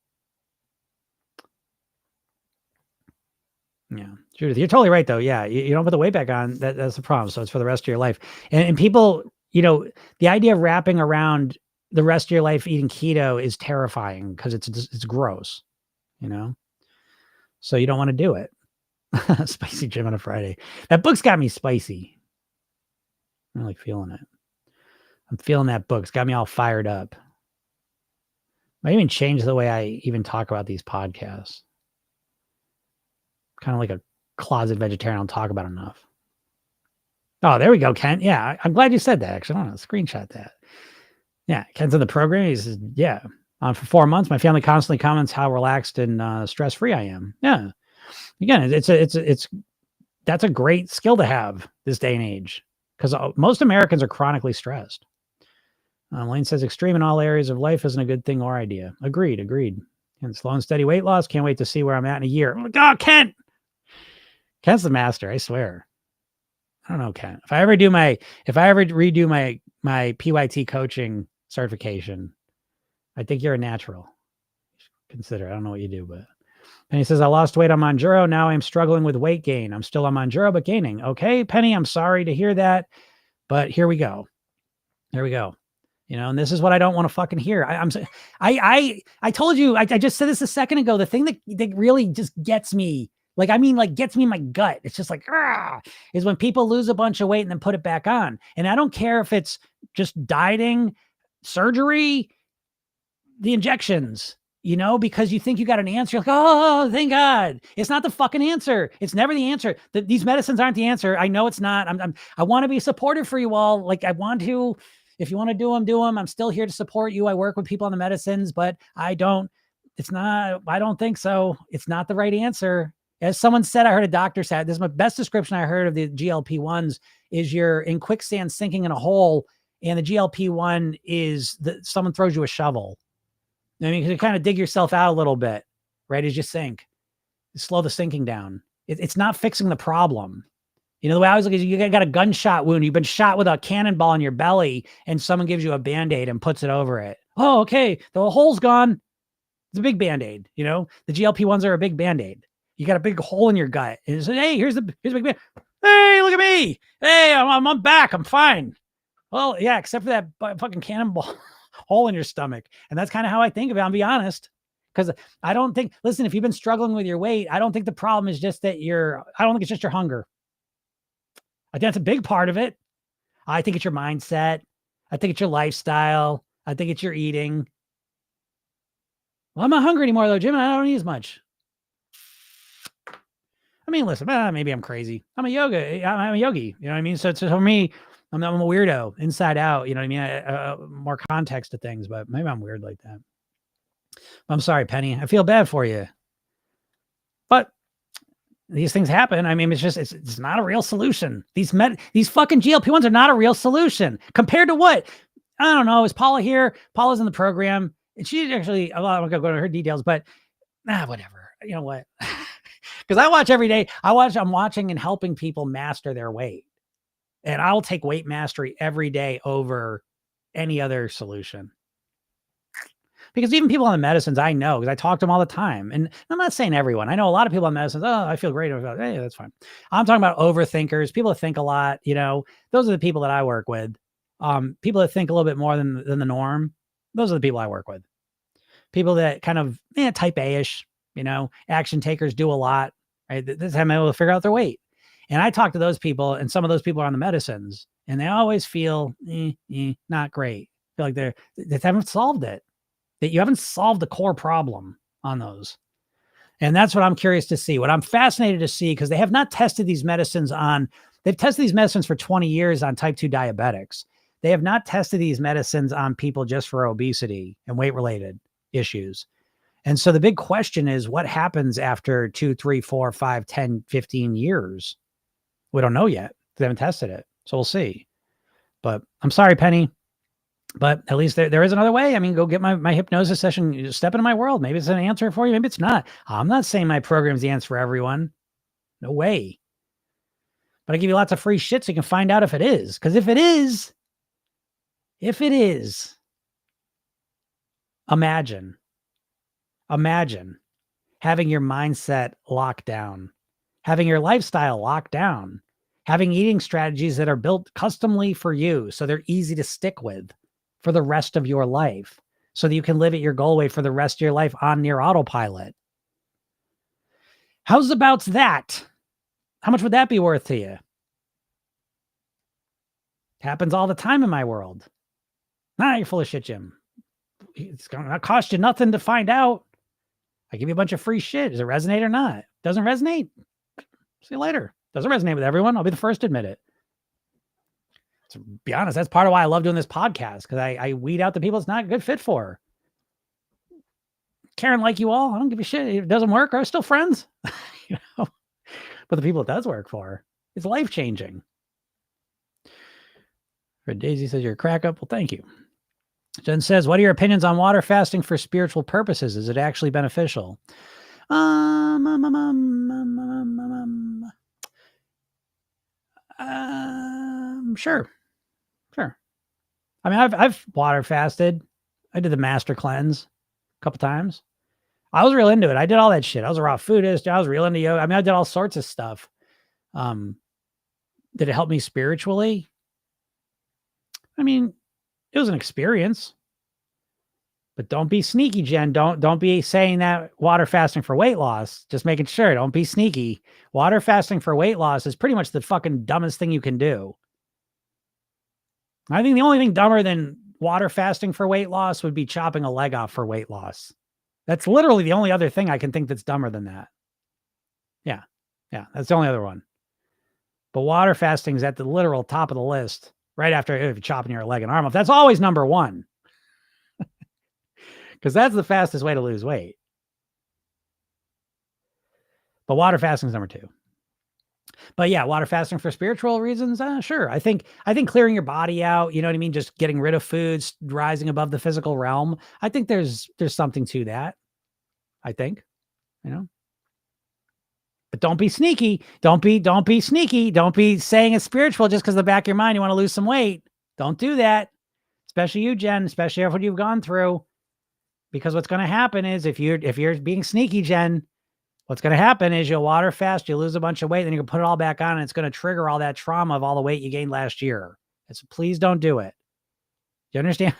Yeah, Judith, you're totally right, though. Yeah, you don't put the weight back on. That's the problem. So it's for the rest of your life. And people, the idea of wrapping around the rest of your life eating keto is terrifying because it's gross, So you don't want to do it. Spicy Jim on a Friday. That book's got me spicy. I'm really feeling it. I'm feeling that book. It's got me all fired up. Might even change the way I even talk about these podcasts. Kind of like closet vegetarian I don't talk about enough. Oh, there we go, Ken. Yeah, I'm glad you said that. Actually, I want to screenshot that. Yeah, Ken's in the program. He says, yeah, for 4 months, my family constantly comments how relaxed and stress-free I am. Yeah. Again, that's a great skill to have this day and age because most Americans are chronically stressed. Lane says extreme in all areas of life isn't a good thing or idea. Agreed. And slow and steady weight loss. Can't wait to see where I'm at in a year. Oh, God, Kent. Kent's the master, I swear. I don't know, Kent. If I ever redo my PYT coaching certification, I think you're a natural. Consider. I don't know what you do, but. Penny says, I lost weight on Monjuro. Now I'm struggling with weight gain. I'm still on Monjuro, but gaining. Okay, Penny, I'm sorry to hear that, but here we go. There we go. And this is what I don't want to fucking hear. I told you, I just said this a second ago. The thing that really just gets me, gets me in my gut. It's just like, is when people lose a bunch of weight and then put it back on. And I don't care if it's just dieting, surgery, the injections, because you think you got an answer. You're like, oh, thank God. It's not the fucking answer. It's never the answer. These medicines aren't the answer. I know it's not. I want to be supportive for you all. Like I want to, if you want to do them, do them. I'm still here to support you. I work with people on the medicines, but I don't think so. It's not the right answer. As someone said, I heard a doctor say, this is my best description I heard of the GLP-1s is you're in quicksand sinking in a hole. And the GLP-1 is that someone throws you a shovel. I mean, you kind of dig yourself out a little bit, right? As you sink, slow the sinking down. It's not fixing the problem. The way I always look at it, you got a gunshot wound. You've been shot with a cannonball in your belly and someone gives you a Band-Aid and puts it over it. Oh, okay. The hole's gone. It's a big Band-Aid. The GLP-1s are a big Band-Aid. You got a big hole in your gut. And it's like, hey, here's a big Band-Aid. Hey, look at me. Hey, I'm back. I'm fine. Well, yeah, except for that fucking cannonball hole in your stomach. And that's kind of how I think of it. I'll be honest. Because I don't think, listen, if you've been struggling with your weight, I don't think the problem is just that I don't think it's just your hunger. I think that's a big part of it. I think it's your mindset. I think it's your lifestyle. I think it's your eating. Well, I'm not hungry anymore though, Jim, and I don't eat as much. I mean, listen, maybe I'm crazy. I'm a yogi. You know what I mean? So for me, I'm a weirdo inside out. You know what I mean? More context to things, but maybe I'm weird like that. I'm sorry, Penny. I feel bad for you. But these things happen. I mean, it's not a real solution. These fucking GLP-1s are not a real solution compared to what? I don't know. Is Paula here? Paula's in the program. And she actually, I'm not going to go into her details, but whatever. You know what? Because I watch every day. I'm watching and helping people master their weight. And I'll take weight mastery every day over any other solution. Because even people on the medicines, I know, because I talk to them all the time. And I'm not saying everyone. I know a lot of people on medicines, oh, I feel great. Hey, that's fine. I'm talking about overthinkers, people that think a lot, those are the people that I work with. People that think a little bit more than the norm. Those are the people I work with. People that kind of type A-ish, action takers do a lot, right? This time I'm able to figure out their weight. And I talk to those people, and some of those people are on the medicines, and they always feel not great. Feel like they haven't solved it. That you haven't solved the core problem on those. And that's what I'm curious to see. What I'm fascinated to see, because they have not tested these medicines they've tested these medicines for 20 years on type 2 diabetics. They have not tested these medicines on people just for obesity and weight-related issues. And so the big question is, what happens after 2, 3, 4, 5, 10, 15 years? We don't know yet. They haven't tested it. So we'll see. But I'm sorry, Penny. But at least there is another way. I mean, go get my hypnosis session, step into my world. Maybe it's an answer for you. Maybe it's not. I'm not saying my program's the answer for everyone. No way. But I give you lots of free shit so you can find out if it is. Because if it is, imagine having your mindset locked down, having your lifestyle locked down, having eating strategies that are built customly for you so they're easy to stick with for the rest of your life, so that you can live at your goal weight for the rest of your life on near autopilot. How's about that? How much would that be worth to you? Happens all the time in my world. You're full of shit, Jim. It's going to cost you nothing to find out. I give you a bunch of free shit. Does it resonate or not? Doesn't resonate? See you later. Doesn't resonate with everyone. I'll be the first to admit it. To be honest, that's part of why I love doing this podcast, because I weed out the people it's not a good fit for. Karen, like you all, I don't give a shit. If it doesn't work, are still friends. You know? But the people it does work for, it's life-changing. Daisy says you're a crack up. Well, thank you. Jen says, what are your opinions on water fasting for spiritual purposes? Is it actually beneficial? Sure. I mean, I've water fasted. I did the master cleanse a couple times. I was real into it. I did all that shit. I was a raw foodist. I was real into yoga. I mean, I did all sorts of stuff. Did it help me spiritually? I mean, it was an experience. But don't be sneaky, Jen. Don't be saying that water fasting for weight loss. Just making sure. Don't be sneaky. Water fasting for weight loss is pretty much the fucking dumbest thing you can do. I think the only thing dumber than water fasting for weight loss would be chopping a leg off for weight loss. That's literally the only other thing I can think that's dumber than that. Yeah. That's the only other one. But water fasting is at the literal top of the list, right after if you're chopping your leg and arm off. That's always number one. Because that's the fastest way to lose weight. But water fasting is number two. But yeah, water fasting for spiritual reasons, sure. I think clearing your body out, you know what I mean? Just getting rid of foods, rising above the physical realm. I think there's something to that. I think, you know. But don't be sneaky. Don't be sneaky. Don't be saying it's spiritual just because the back of your mind you want to lose some weight. Don't do that. Especially you, Jen, especially after what you've gone through. Because what's going to happen is if you're being sneaky, Jen, what's going to happen is you'll water fast, you lose a bunch of weight, then you can put it all back on, and it's going to trigger all that trauma of all the weight you gained last year. So please don't do it. You understand?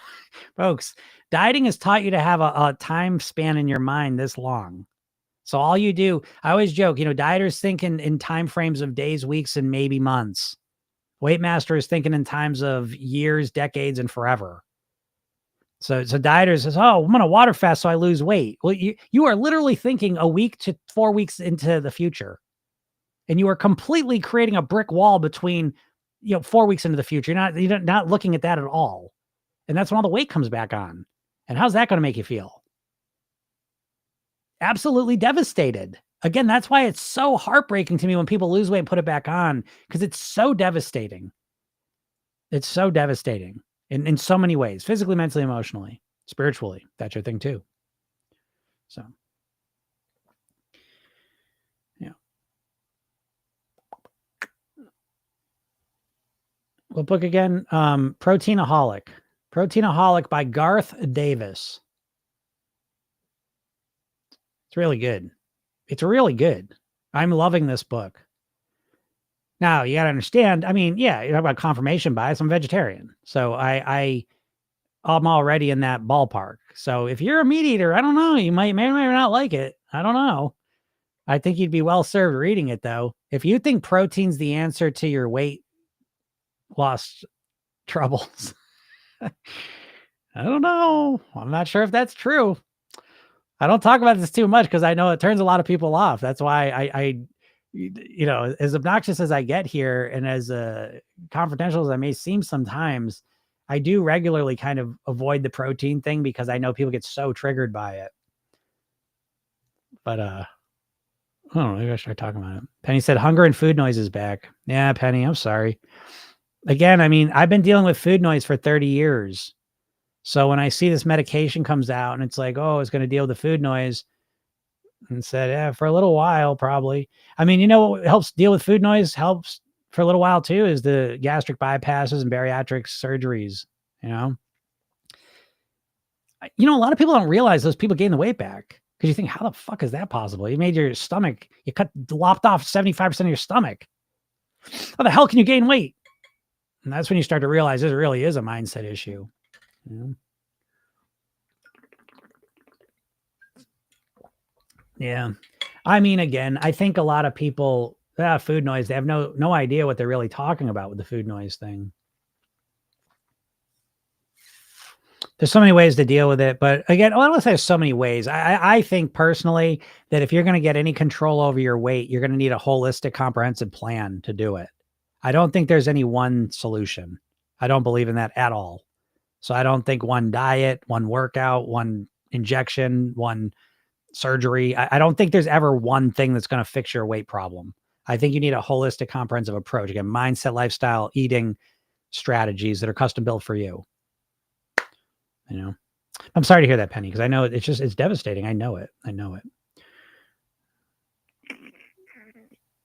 Folks, dieting has taught you to have a time span in your mind this long. So all you do, I always joke, dieters think in time frames of days, weeks, and maybe months. Weight Master is thinking in times of years, decades, and forever. So dieters says, oh, I'm going to water fast so I lose weight. Well, you are literally thinking a week to 4 weeks into the future. And you are completely creating a brick wall between, 4 weeks into the future. You're not looking at that at all. And that's when all the weight comes back on. And how's that going to make you feel? Absolutely devastated. Again, that's why it's so heartbreaking to me when people lose weight and put it back on, because it's so devastating. It's so devastating. In so many ways, physically, mentally, emotionally, spiritually. That's your thing too. So, yeah. What book again? Proteinaholic. Proteinaholic by Garth Davis. It's really good. It's really good. I'm loving this book. Now, you got to understand, I mean, yeah, you talk about confirmation bias. I'm vegetarian. So I'm already in that ballpark. So if you're a meat eater, I don't know, you may or may not like it. I don't know. I think you'd be well served reading it, though. If you think protein's the answer to your weight loss troubles, I don't know. I'm not sure if that's true. I don't talk about this too much because I know it turns a lot of people off. That's why I as obnoxious as I get here and as confrontational as I may seem sometimes, I do regularly kind of avoid the protein thing because I know people get so triggered by it. But I don't know, maybe I should start talking about it. Penny said hunger and food noise is back. Yeah, Penny, I'm sorry. Again, I mean, I've been dealing with food noise for 30 years. So when I see this medication comes out and it's like, oh, it's going to deal with the food noise, and said, yeah, for a little while, probably. I mean, what helps deal with food noise helps for a little while too, is the gastric bypasses and bariatric surgeries, A lot of people don't realize those people gain the weight back because you think, how the fuck is that possible? You made your stomach, lopped off 75% of your stomach. How the hell can you gain weight? And that's when you start to realize this really is a mindset issue. Yeah. I mean, again, I think a lot of people, food noise, they have no idea what they're really talking about with the food noise thing. There's so many ways to deal with it, but again, well, I don't say there's so many ways. I think personally that if you're going to get any control over your weight, you're going to need a holistic, comprehensive plan to do it. I don't think there's any one solution. I don't believe in that at all. So I don't think one diet, one workout, one injection, one surgery. I don't think there's ever one thing that's going to fix your weight problem. I think you need a holistic, comprehensive approach. Again, mindset, lifestyle, eating strategies that are custom built for you. You know, I'm sorry to hear that, Penny, because I know it's devastating. I know it.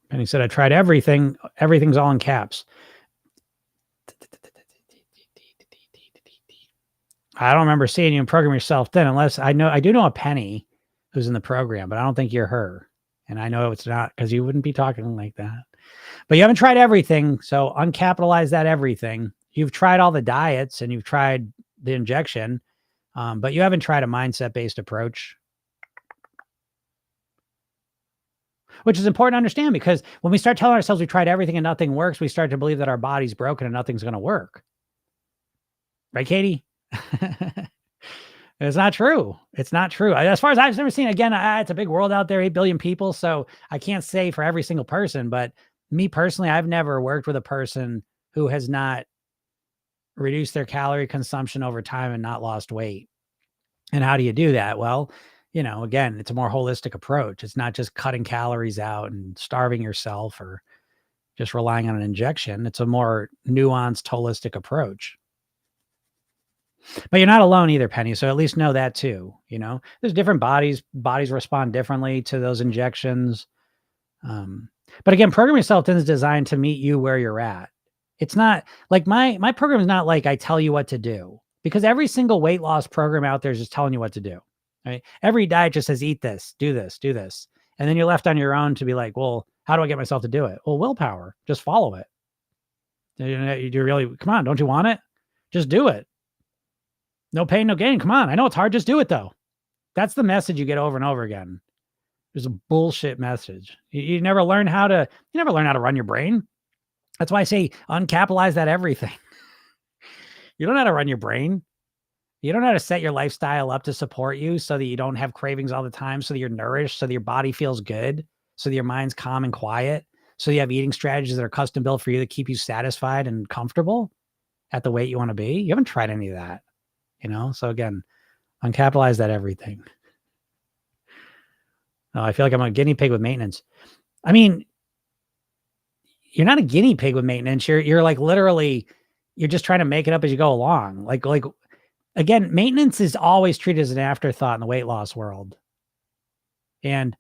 Penny said, I tried everything. Everything's all in caps. I don't remember seeing you in Program Yourself Thin, unless I do know a Penny who's in the program, but I don't think you're her. And I know it's not, because you wouldn't be talking like that. But you haven't tried everything. So uncapitalize that everything. You've tried all the diets and you've tried the injection, but you haven't tried a mindset-based approach, which is important to understand, because when we start telling ourselves we tried everything and nothing works, we start to believe that our body's broken and nothing's going to work. Right, Katie? It's not true. It's not true. As far as I've never seen, again, it's a big world out there, 8 billion people. So I can't say for every single person, but me personally, I've never worked with a person who has not reduced their calorie consumption over time and not lost weight. And how do you do that? Well, again, it's a more holistic approach. It's not just cutting calories out and starving yourself or just relying on an injection. It's a more nuanced, holistic approach. But you're not alone either, Penny. So at least know that too. There's different bodies. Bodies respond differently to those injections. But again, Program Yourself Thin is designed to meet you where you're at. It's not like my program is not like I tell you what to do, because every single weight loss program out there is just telling you what to do. Right? Every diet just says, eat this, do this, do this. And then you're left on your own to be like, well, how do I get myself to do it? Well, willpower, just follow it. You really, come on, don't you want it? Just do it. No pain, no gain. Come on. I know it's hard. Just do it though. That's the message you get over and over again. There's a bullshit message. You never learn how to run your brain. That's why I say uncapitalize that everything. You don't know how to run your brain. You don't know how to set your lifestyle up to support you so that you don't have cravings all the time, so that you're nourished, so that your body feels good, so that your mind's calm and quiet, so you have eating strategies that are custom built for you that keep you satisfied and comfortable at the weight you want to be. You haven't tried any of that. So again, uncapitalize that everything. Oh, I feel like I'm a guinea pig with maintenance. I mean, you're not a guinea pig with maintenance. You're like literally, you're just trying to make it up as you go along. Like again, maintenance is always treated as an afterthought in the weight loss world. And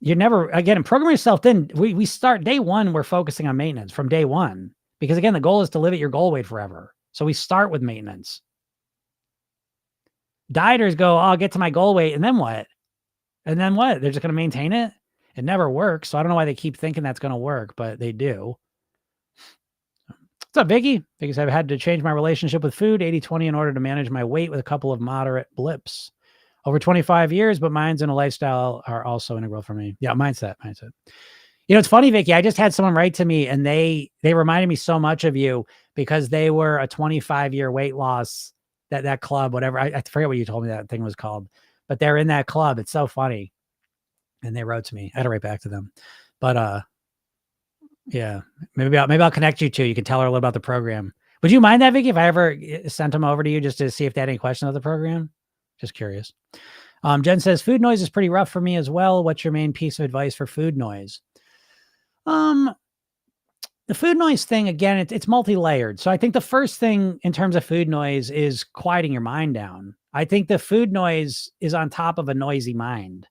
you're never, again, Program Yourself Thin, we start day one, we're focusing on maintenance from day one, because again, the goal is to live at your goal weight forever. So we start with maintenance. Dieters go, I'll get to my goal weight. And then what? And then what? They're just going to maintain it. It never works. So I don't know why they keep thinking that's going to work, but they do. What's up, Vicky? Vicky said, I've had to change my relationship with food 80-20 in order to manage my weight with a couple of moderate blips over 25 years, but minds and a lifestyle are also integral for me. Yeah. Mindset. It's funny, Vicky, I just had someone write to me and they reminded me so much of you because they were a 25-year weight loss, that club, whatever. I forget what you told me that thing was called, but they're in that club. It's so funny. And they wrote to me. I had to write back to them, but, yeah, maybe I'll connect you two. You can tell her a little about the program. Would you mind that, Vicky, if I ever sent them over to you just to see if they had any questions of the program? Just curious. Jen says, food noise is pretty rough for me as well. What's your main piece of advice for food noise? The food noise thing, again, it's multi-layered. So I think the first thing in terms of food noise is quieting your mind down. I think the food noise is on top of a noisy mind.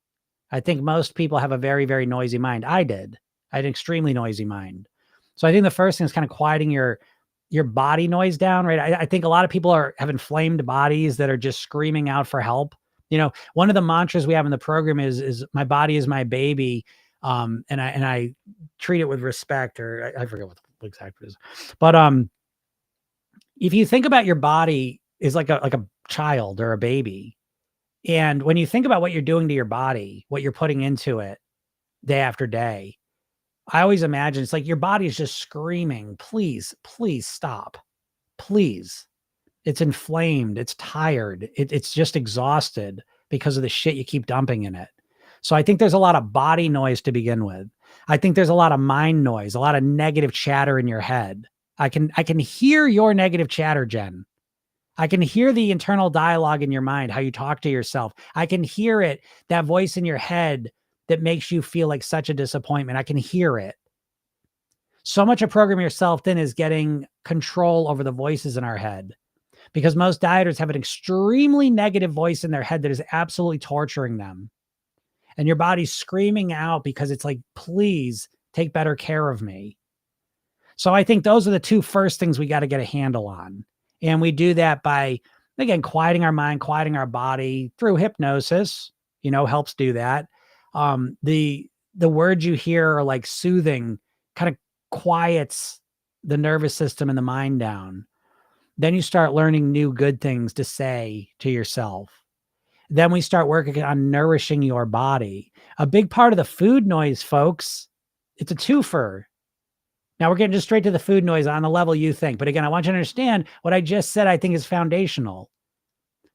I think most people have a very, very noisy mind. I had an extremely noisy mind. So I think the first thing is kind of quieting your body noise down, right? I think a lot of people have inflamed bodies that are just screaming out for help. One of the mantras we have in the program is my body is my baby. And I treat it with respect, or I forget what exactly it is. But if you think about your body is like a child or a baby, and when you think about what you're doing to your body, what you're putting into it day after day, I always imagine it's like your body is just screaming, please, please stop. Please. It's inflamed. It's tired. It's just exhausted because of the shit you keep dumping in it. So I think there's a lot of body noise to begin with. I think there's a lot of mind noise, a lot of negative chatter in your head. I can hear your negative chatter, Jen. I can hear the internal dialogue in your mind, how you talk to yourself. I can hear it, that voice in your head that makes you feel like such a disappointment. I can hear it. So much of Program Yourself Thin is getting control over the voices in our head, because most dieters have an extremely negative voice in their head that is absolutely torturing them. And your body's screaming out because it's like, please take better care of me. So I think those are the two first things we got to get a handle on. And we do that by, again, quieting our mind, quieting our body through hypnosis, helps do that. The words you hear are like soothing, kind of quiets the nervous system and the mind down. Then you start learning new good things to say to yourself. Then we start working on nourishing your body. A big part of the food noise, folks, it's a twofer. Now we're getting just straight to the food noise on the level you think. But again, I want you to understand what I just said, I think is foundational.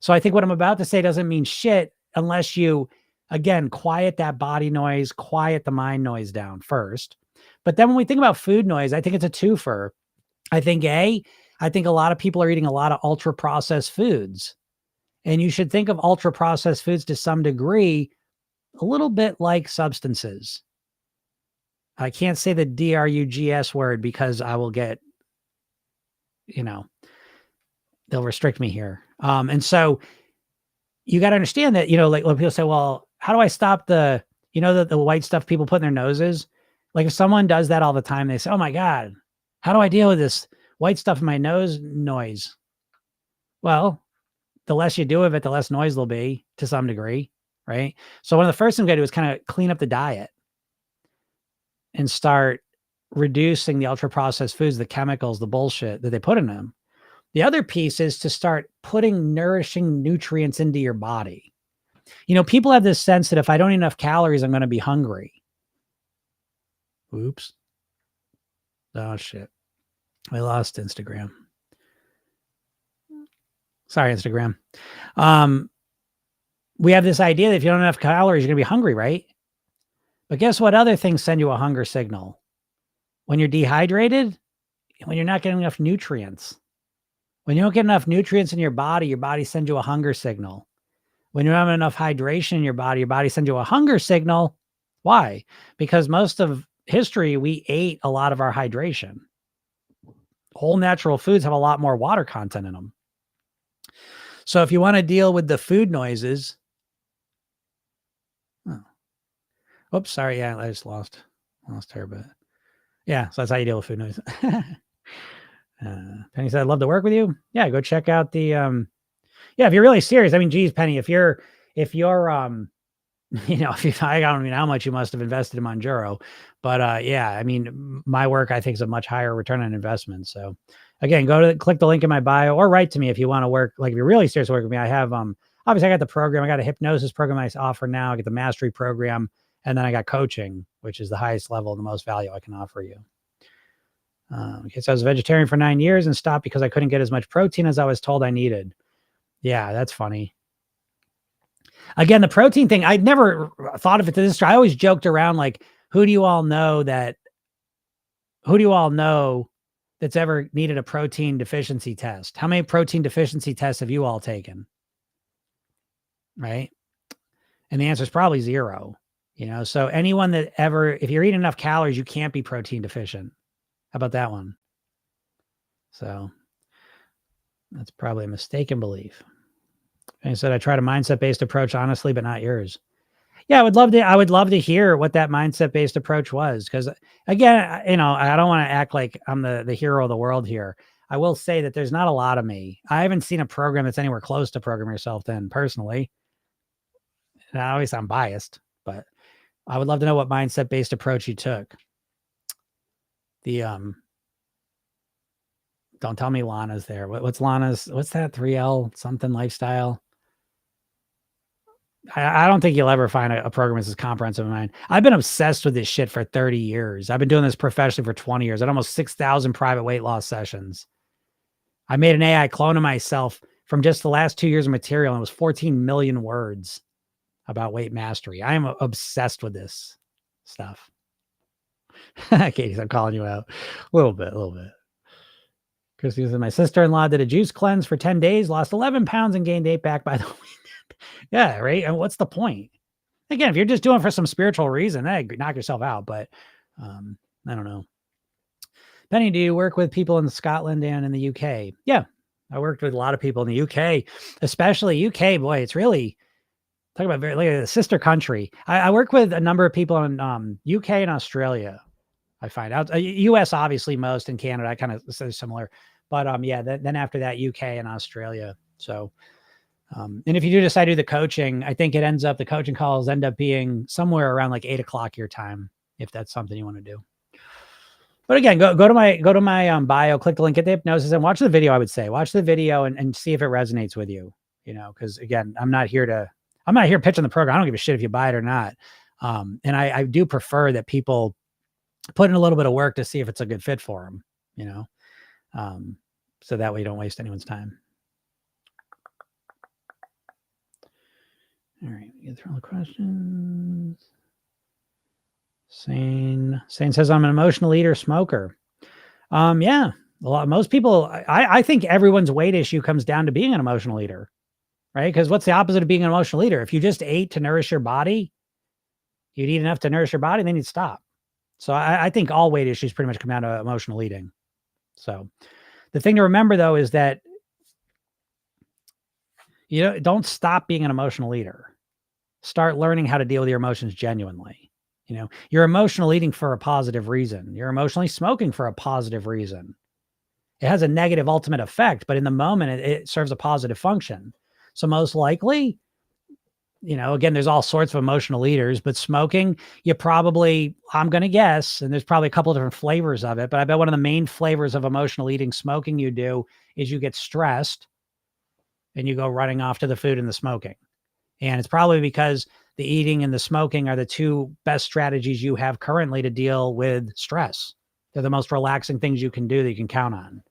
So I think what I'm about to say doesn't mean shit unless you, again, quiet that body noise, quiet the mind noise down first. But then when we think about food noise, I think it's a twofer. I think a lot of people are eating a lot of ultra processed foods. And you should think of ultra processed foods to some degree, a little bit like substances. I can't say the drugs word because I will get, they'll restrict me here. And so you got to understand that, like when people say, well, how do I stop the white stuff people put in their noses? Like if someone does that all the time, they say, oh my God, how do I deal with this white stuff in my nose noise? Well, the less you do of it, the less noise there'll be to some degree, right? So one of the first things I do is kind of clean up the diet and start reducing the ultra processed foods, the chemicals, the bullshit that they put in them. The other piece is to start putting nourishing nutrients into your body. People have this sense that if I don't eat enough calories, I'm going to be hungry. Oops. Oh shit. I lost Instagram. Sorry, Instagram. We have this idea that if you don't have enough calories, you're going to be hungry, right? But guess what other things send you a hunger signal? When you're dehydrated, when you're not getting enough nutrients. When you don't get enough nutrients in your body sends you a hunger signal. When you don't have enough hydration in your body sends you a hunger signal. Why? Because most of history, we ate a lot of our hydration. Whole natural foods have a lot more water content in them. So if you want to deal with the food noises, oops, sorry. Yeah, I just lost her, but yeah, so that's how you deal with food noise. Penny said, I'd love to work with you. Yeah, go check out the, if you're really serious, I mean, geez, Penny, if you're, if I don't know how much you must have invested in Monjuro, but yeah, I mean, my work, I think is a much higher return on investment. So again, click the link in my bio or write to me if you want to work. Like if you're really serious to work with me, I have, obviously I got the program. I got a hypnosis program I offer now. I get the mastery program. And then I got coaching, which is the highest level, the most value I can offer you. Okay, so I was a vegetarian for 9 years and stopped because I couldn't get as much protein as I was told I needed. Yeah, that's funny. Again, the protein thing, I'd never thought of it to this. I always joked around like, who do you all know that's ever needed a protein deficiency test? How many protein deficiency tests have you all taken? Right? And the answer is probably 0. So anyone that if you're eating enough calories, you can't be protein deficient. How about that one? So that's probably a mistaken belief. And I said, I tried a mindset-based approach, honestly, but not yours. Yeah, I would love to hear what that mindset-based approach was. Because again, I don't want to act like I'm the hero of the world here. I will say that there's not a lot of me. I haven't seen a program that's anywhere close to Program Yourself Thin personally. And I always sound biased, but I would love to know what mindset-based approach you took. Don't tell me Lana's there. What's Lana's? What's that 3L something lifestyle? I don't think you'll ever find a program that's as comprehensive as mine. I've been obsessed with this shit for 30 years. I've been doing this professionally for 20 years. I had almost 6,000 private weight loss sessions. I made an AI clone of myself from just the last 2 years of material, and it was 14 million words about weight mastery. I am obsessed with this stuff. Katie, I'm calling you out a little bit. Christy said, my sister-in-law did a juice cleanse for 10 days, lost 11 pounds and gained 8 back by the weekend. Yeah, right? And what's the point? Again, if you're just doing it for some spiritual reason, hey, knock yourself out. But I don't know. Penny, do you work with people in Scotland and in the UK? Yeah, I worked with a lot of people in the UK, especially UK. Boy, it's really, talk about very like a sister country. I work with a number of people in UK and Australia. I find out US obviously most, in Canada I kind of say similar, but yeah, then after that UK and Australia. So and if you do decide to do the coaching, I think the coaching calls end up being somewhere around like 8:00 your time, if that's something you want to do. But again, go to my bio, click the link, get the hypnosis, and watch the video. I would say watch the video and see if it resonates with you. You know, because again, I'm not here pitching the program. I don't give a shit if you buy it or not. And I do prefer that people put in a little bit of work to see if it's a good fit for them. You know, so that way you don't waste anyone's time. All right, get through all the questions. Sane says, I'm an emotional eater, smoker. Yeah, most people, I think everyone's weight issue comes down to being an emotional eater, right? Because what's the opposite of being an emotional eater? If you just ate to nourish your body, you'd eat enough to nourish your body, then you'd stop. So I think all weight issues pretty much come down to emotional eating. So the thing to remember though, is that, you know, don't stop being an emotional eater. Start learning how to deal with your emotions genuinely. You know, you're emotional eating for a positive reason. You're emotionally smoking for a positive reason. It has a negative ultimate effect, but in the moment, it serves a positive function. So most likely, you know, again, there's all sorts of emotional eaters, but smoking, I'm going to guess, and there's probably a couple of different flavors of it, but I bet one of the main flavors of emotional eating smoking you do is you get stressed and you go running off to the food and the smoking. And it's probably because the eating and the smoking are the two best strategies you have currently to deal with stress. They're the most relaxing things you can do that you can count on.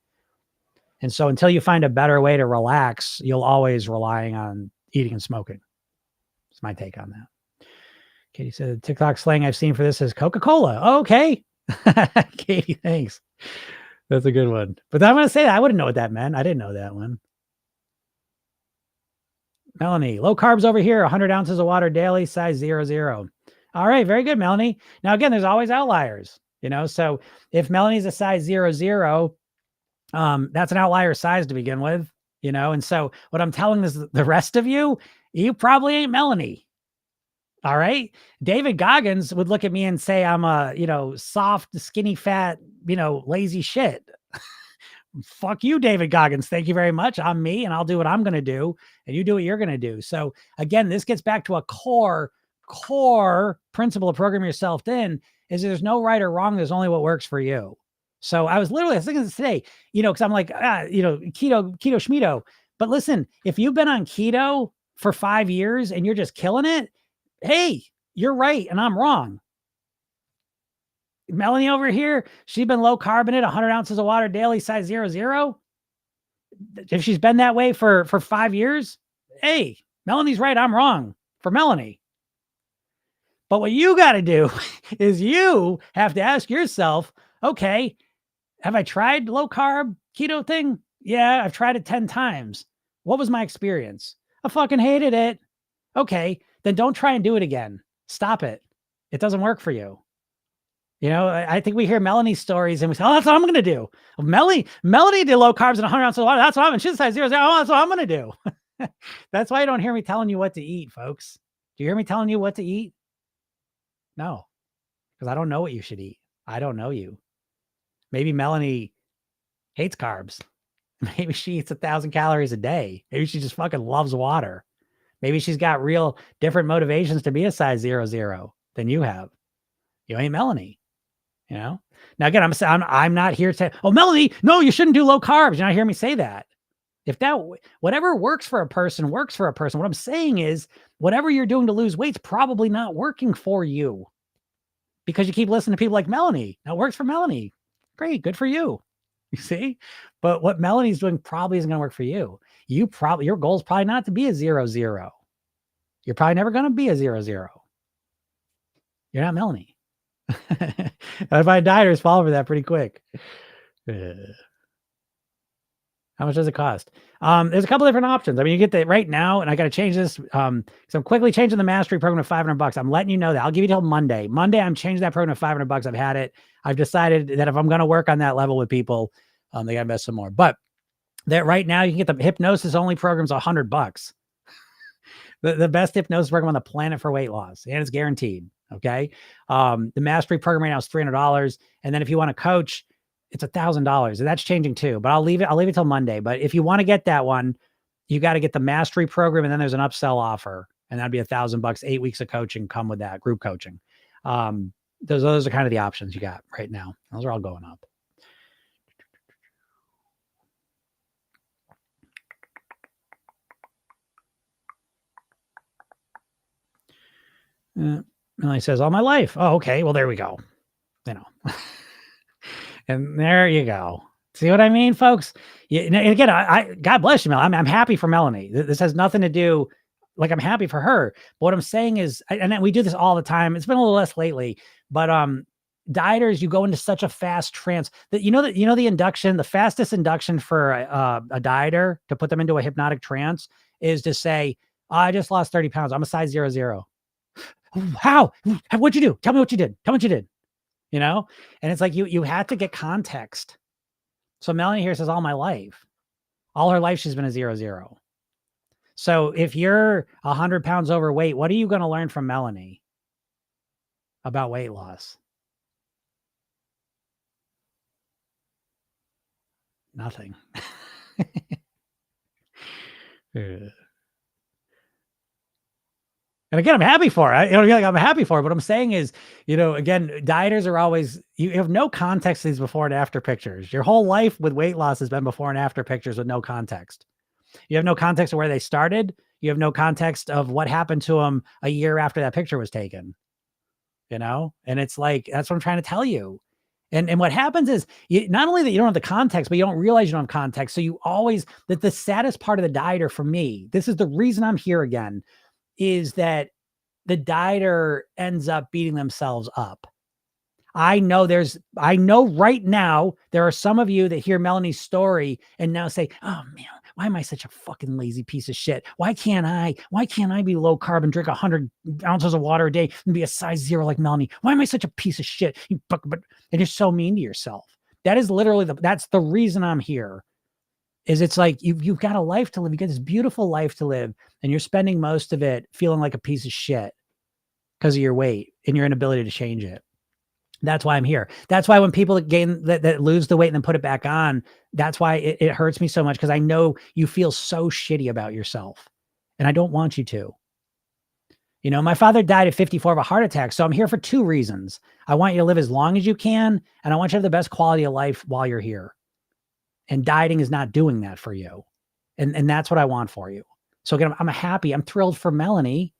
And so until you find a better way to relax, you'll always relying on eating and smoking. That's my take on that. Katie said, TikTok slang I've seen for this is Coca-Cola. Oh, okay. Katie, thanks. That's a good one. But I'm going to say that I wouldn't know what that meant. I didn't know that one. Melanie, low carbs over here, 100 ounces of water daily, size 00. All right, very good, Melanie. Now, again, there's always outliers, you know, so if Melanie's a size 00, that's an outlier size to begin with, you know, and so what I'm telling is the rest of you probably ain't Melanie. All right. David Goggins would look at me and say, I'm a, you know, soft, skinny, fat, you know, lazy shit. Fuck you, David Goggins. Thank you very much. I'm me and I'll do what I'm going to do and you do what you're going to do. So again, this gets back to a core principle of programming yourself in is there's no right or wrong. There's only what works for you. So I was thinking this today, you know, cause I'm like, you know, keto schmeto, but listen, if you've been on keto for 5 years and you're just killing it, hey, you're right. And I'm wrong. Melanie over here, she's been low carbonate, 100 ounces of water daily, size 00. If she's been that way for 5 years, hey, Melanie's right. I'm wrong for Melanie. But what you got to do is you have to ask yourself, okay, have I tried low carb keto thing? Yeah, I've tried it 10 times. What was my experience? I fucking hated it. Okay, then don't try and do it again. Stop it. It doesn't work for you. You know, I think we hear Melanie's stories and we say, oh, that's what I'm going to do. Well, Melanie did low carbs and 100 ounces of water. That's what I'm, and she's size 00. Oh, that's what I'm going to do. That's why you don't hear me telling you what to eat, folks. Do you hear me telling you what to eat? No, because I don't know what you should eat. I don't know you. Maybe Melanie hates carbs. Maybe she eats 1,000 calories a day. Maybe she just fucking loves water. Maybe she's got real different motivations to be a size 00 than you have. You ain't Melanie. You know, now again, I'm not here to, oh, Melanie, no, you shouldn't do low carbs. You're not hearing me say that. If whatever works for a person works for a person. What I'm saying is whatever you're doing to lose weight's probably not working for you because you keep listening to people like Melanie. That works for Melanie. Great. Good for you. You see? But what Melanie's doing probably isn't going to work for you. Your goal is probably not to be a 0-0. You're probably never going to be a 0-0. You're not Melanie. If I dieters fall for that pretty quick. How much does it cost? There's a couple different options. I mean, you get that right now, and I got to change this. So I'm quickly changing the mastery program to $500. I'm letting you know that. I'll give you till Monday. Monday, I'm changing that program to $500. I've had it. I've decided that if I'm going to work on that level with people, they got to invest some more. But that right now, you can get the hypnosis only programs $100. The best hypnosis program on the planet for weight loss, and it's guaranteed. Okay. The mastery program right now is $300. And then if you want to coach, it's $1,000. And that's changing too, but I'll leave it till Monday. But if you want to get that one, you got to get the mastery program. And then there's an upsell offer, and that'd be $1,000, 8 weeks of coaching come with that, group coaching. Those are kind of the options you got right now. Those are all going up. Melanie says, all my life. Oh, okay. Well, there we go. You know, and there you go. See what I mean, folks? Yeah, and again, I God bless you, Melanie. I'm happy for Melanie. This has nothing to do, like, I'm happy for her. But what I'm saying is, and we do this all the time. It's been a little less lately, but dieters, you go into such a fast trance that the induction, the fastest induction for a dieter to put them into a hypnotic trance is to say, I just lost 30 pounds. I'm a size 0-0. How? What'd you do? Tell me what you did. Tell me what you did. And it's like you have to get context. So Melanie here says, all my life, all her life, she's been a 0-0. So if you're 100 pounds overweight, what are you going to learn from Melanie about weight loss? Nothing. And again, I'm happy for it. I'm happy for it. What I'm saying is, again, dieters are always, you have no context to these before and after pictures. Your whole life with weight loss has been before and after pictures with no context. You have no context of where they started. You have no context of what happened to them a year after that picture was taken, and it's like, that's what I'm trying to tell you. And what happens is, not only that you don't have the context, but you don't realize you don't have context. So you always, that the saddest part of the dieter for me, this is the reason I'm here again, is that the dieter ends up beating themselves up. I know right now there are some of you that hear Melanie's story and now say, oh man, why am I such a fucking lazy piece of shit? Why can't I be low carb and drink 100 ounces of water a day and be a size 0 like Melanie? Why am I such a piece of shit? And you're so mean to yourself. That is literally that's the reason I'm here. Is it's like you've got a life to live. You got this beautiful life to live, and you're spending most of it feeling like a piece of shit because of your weight and your inability to change it. That's why I'm here. That's why when people that lose the weight and then put it back on, that's why it hurts me so much, because I know you feel so shitty about yourself, and I don't want you to. My father died at 54 of a heart attack, so I'm here for 2 reasons. I want you to live as long as you can, and I want you to have the best quality of life while you're here. And dieting is not doing that for you. And that's what I want for you. So again, I'm thrilled for Melanie,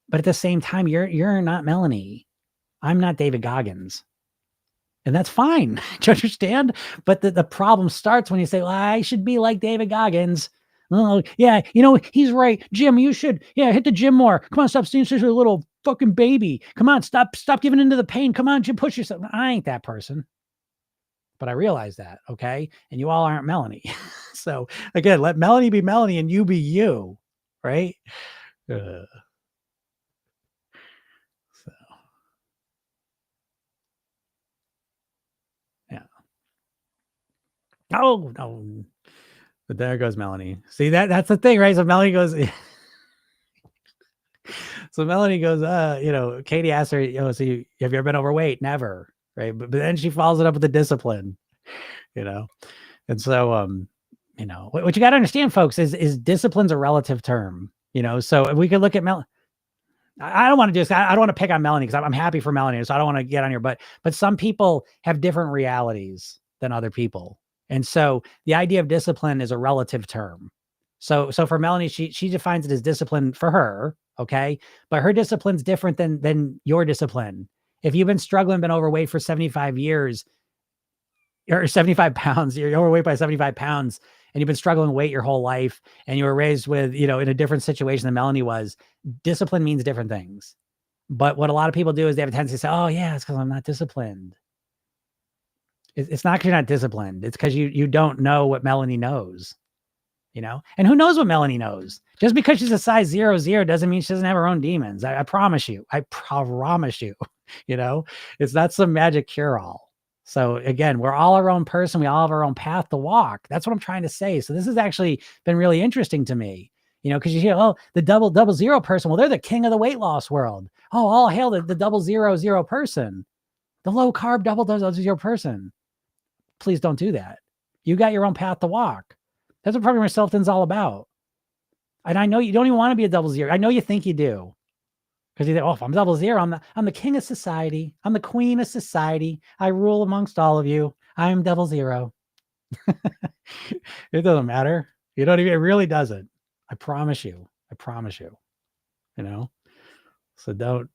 but at the same time, you're not Melanie. I'm not David Goggins. And that's fine. Do you understand? But the problem starts when you say, well, I should be like David Goggins. Oh, yeah, he's right. Jim, you should, hit the gym more. Come on, stop being such a little fucking baby. Come on, stop giving into the pain. Come on, Jim, push yourself. I ain't that person. But I realize that, okay? And you all aren't Melanie. So again, let Melanie be Melanie and you be you, right? So yeah. Oh no. But there goes Melanie. See, that's the thing, right? So Melanie goes. Katie asked her, so have you ever been overweight? Never, right? But then she follows it up with the discipline, and so what you got to understand, folks, is discipline's a relative term, so we could look at I don't want to I don't want to pick on Melanie, because I'm happy for Melanie, so I don't want to get on here, but some people have different realities than other people. And so the idea of discipline is a relative term. So for Melanie, she defines it as discipline for her. Okay. But her discipline's different than your discipline. If you've been struggling, been overweight for 75 years, You're 75 pounds, you're overweight by 75 pounds, and you've been struggling with weight your whole life, and you were raised with, in a different situation than Melanie was. Discipline means different things. But what a lot of people do is they have a tendency to say, oh yeah, it's because I'm not disciplined. It's not because you're not disciplined. It's because you don't know what Melanie knows, and who knows what Melanie knows? Just because she's a size 0 doesn't mean she doesn't have her own demons. I promise you. I promise you. It's not some magic cure-all. So again, we're all our own person. We all have our own path to walk. That's what I'm trying to say. So this has actually been really interesting to me, because you hear, oh, the double zero person. Well, they're the king of the weight loss world. Oh, all hail the 000 person, the low carb double zero person. Please don't do that. You got your own path to walk. That's what Programming Yourself Thin's all about. And I know you don't even want to be a 000. I know you think you do. Because you think, oh, if I'm 000, I'm the king of society. I'm the queen of society. I rule amongst all of you. I'm 00. It doesn't matter. It really doesn't. I promise you. So don't.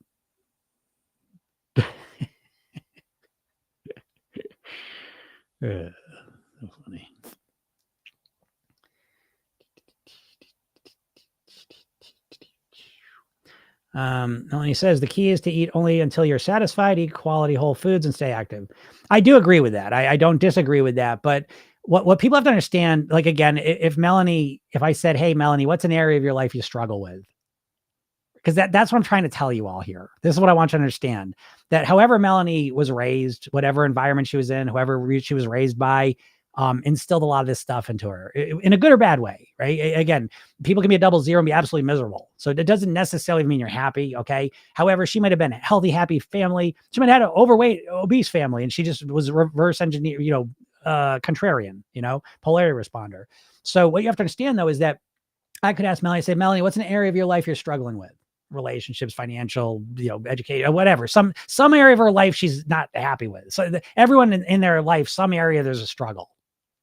So funny. He says the key is to eat only until you're satisfied, eat quality whole foods, and stay active. I do agree with that. I don't disagree with that. But what people have to understand, like, again, if I said, hey, Melanie, what's an area of your life you struggle with? Because that's what I'm trying to tell you all here. This is what I want you to understand, that however Melanie was raised, whatever environment she was in, whoever she was raised by, instilled a lot of this stuff into her in a good or bad way, right? Again, people can be a 00 and be absolutely miserable. So it doesn't necessarily mean you're happy, okay? However, she might have been a healthy, happy family. She might have had an overweight, obese family, and she just was reverse engineer, contrarian, polarity responder. So what you have to understand, though, is that I could ask Melanie, say, Melanie, what's an area of your life you're struggling with? Relationships, financial, education, whatever. Some area of her life she's not happy with. So everyone in their life, some area there's a struggle.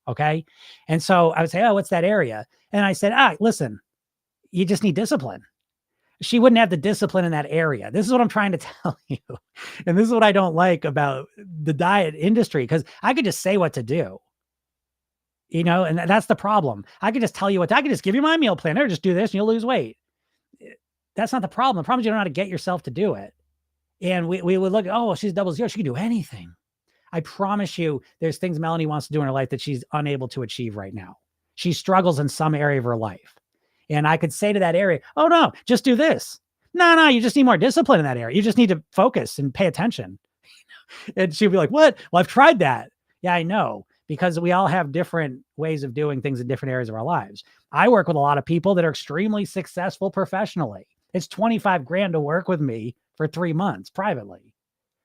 Okay. And so I would say, oh, what's that area? And I said, listen, you just need discipline. She wouldn't have the discipline in that area. This is what I'm trying to tell you. And this is what I don't like about the diet industry, because I could just say what to do. And that's the problem. I could just tell you I could just give you my meal plan. Or just do this and you'll lose weight. That's not the problem. The problem is you don't know how to get yourself to do it. And we would look at, oh, well, she's 00. She can do anything. I promise you there's things Melanie wants to do in her life that she's unable to achieve right now. She struggles in some area of her life. And I could say to that area, oh, no, just do this. No, you just need more discipline in that area. You just need to focus and pay attention. And she'd be like, what? Well, I've tried that. Yeah, I know. Because we all have different ways of doing things in different areas of our lives. I work with a lot of people that are extremely successful professionally. It's 25 grand to work with me for 3 months privately.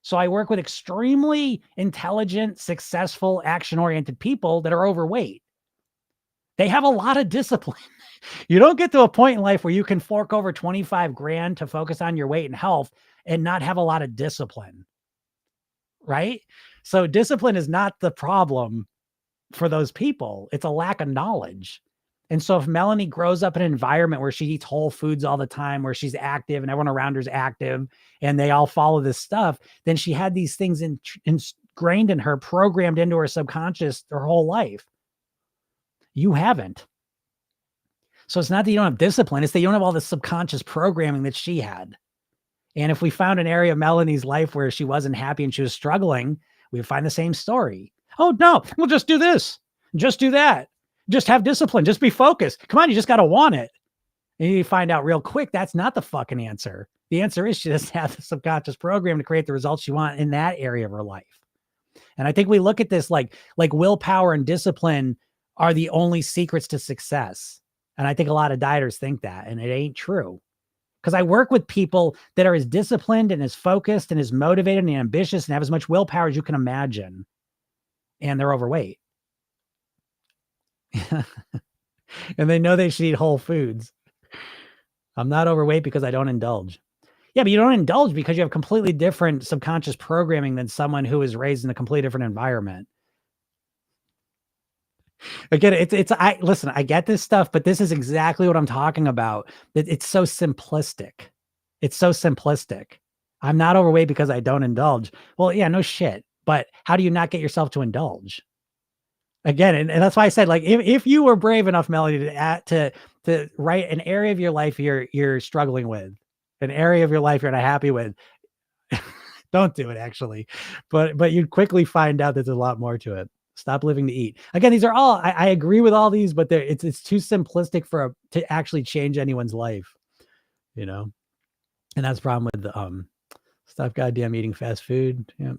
So I work with extremely intelligent, successful, action-oriented people that are overweight. They have a lot of discipline. You don't get to a point in life where you can fork over 25 grand to focus on your weight and health and not have a lot of discipline, right? So discipline is not the problem for those people. It's a lack of knowledge. And so if Melanie grows up in an environment where she eats whole foods all the time, where she's active and everyone around her is active and they all follow this stuff, then she had these things ingrained in her, programmed into her subconscious her whole life. You haven't. So it's not that you don't have discipline. It's that you don't have all the subconscious programming that she had. And if we found an area of Melanie's life where she wasn't happy and she was struggling, we would find the same story. Oh, no, we'll just do this. Just do that. Just have discipline. Just be focused. Come on, you just got to want it. And you find out real quick, that's not the fucking answer. The answer is she just has the subconscious program to create the results she wants in that area of her life. And I think we look at this like willpower and discipline are the only secrets to success. And I think a lot of dieters think that, and it ain't true. Because I work with people that are as disciplined and as focused and as motivated and ambitious and have as much willpower as you can imagine. And they're overweight. And they know they should eat whole foods. I'm not overweight because I don't indulge. Yeah, but you don't indulge because you have completely different subconscious programming than someone who is raised in a completely different environment. Again, listen, I get this stuff, but this is exactly what I'm talking about. It's so simplistic. It's so simplistic. I'm not overweight because I don't indulge. Well, yeah, no shit. But how do you not get yourself to indulge? Again, and that's why I said, like, if you were brave enough, Melody, to write an area of your life you're struggling with, an area of your life you're not happy with, don't do it actually. But you'd quickly find out that there's a lot more to it. Stop living to eat. Again, these are all I agree with all these, but it's too simplistic to actually change anyone's life, you know. And that's the problem with stop goddamn eating fast food. Yeah.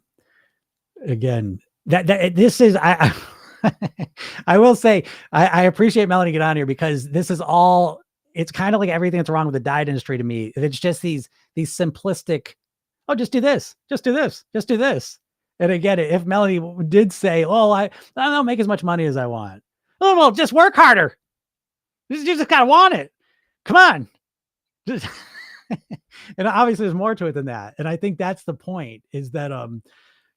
Again, that this is I will say I appreciate Melanie get on here because this is all it's kind of like everything that's wrong with the diet industry to me. It's just these simplistic, oh, just do this, just do this, just do this. And again, if Melanie did say, oh, I don't know, make as much money as I want. Oh, well, just work harder. You just gotta want it. Come on. Just and obviously there's more to it than that. And I think that's the point is that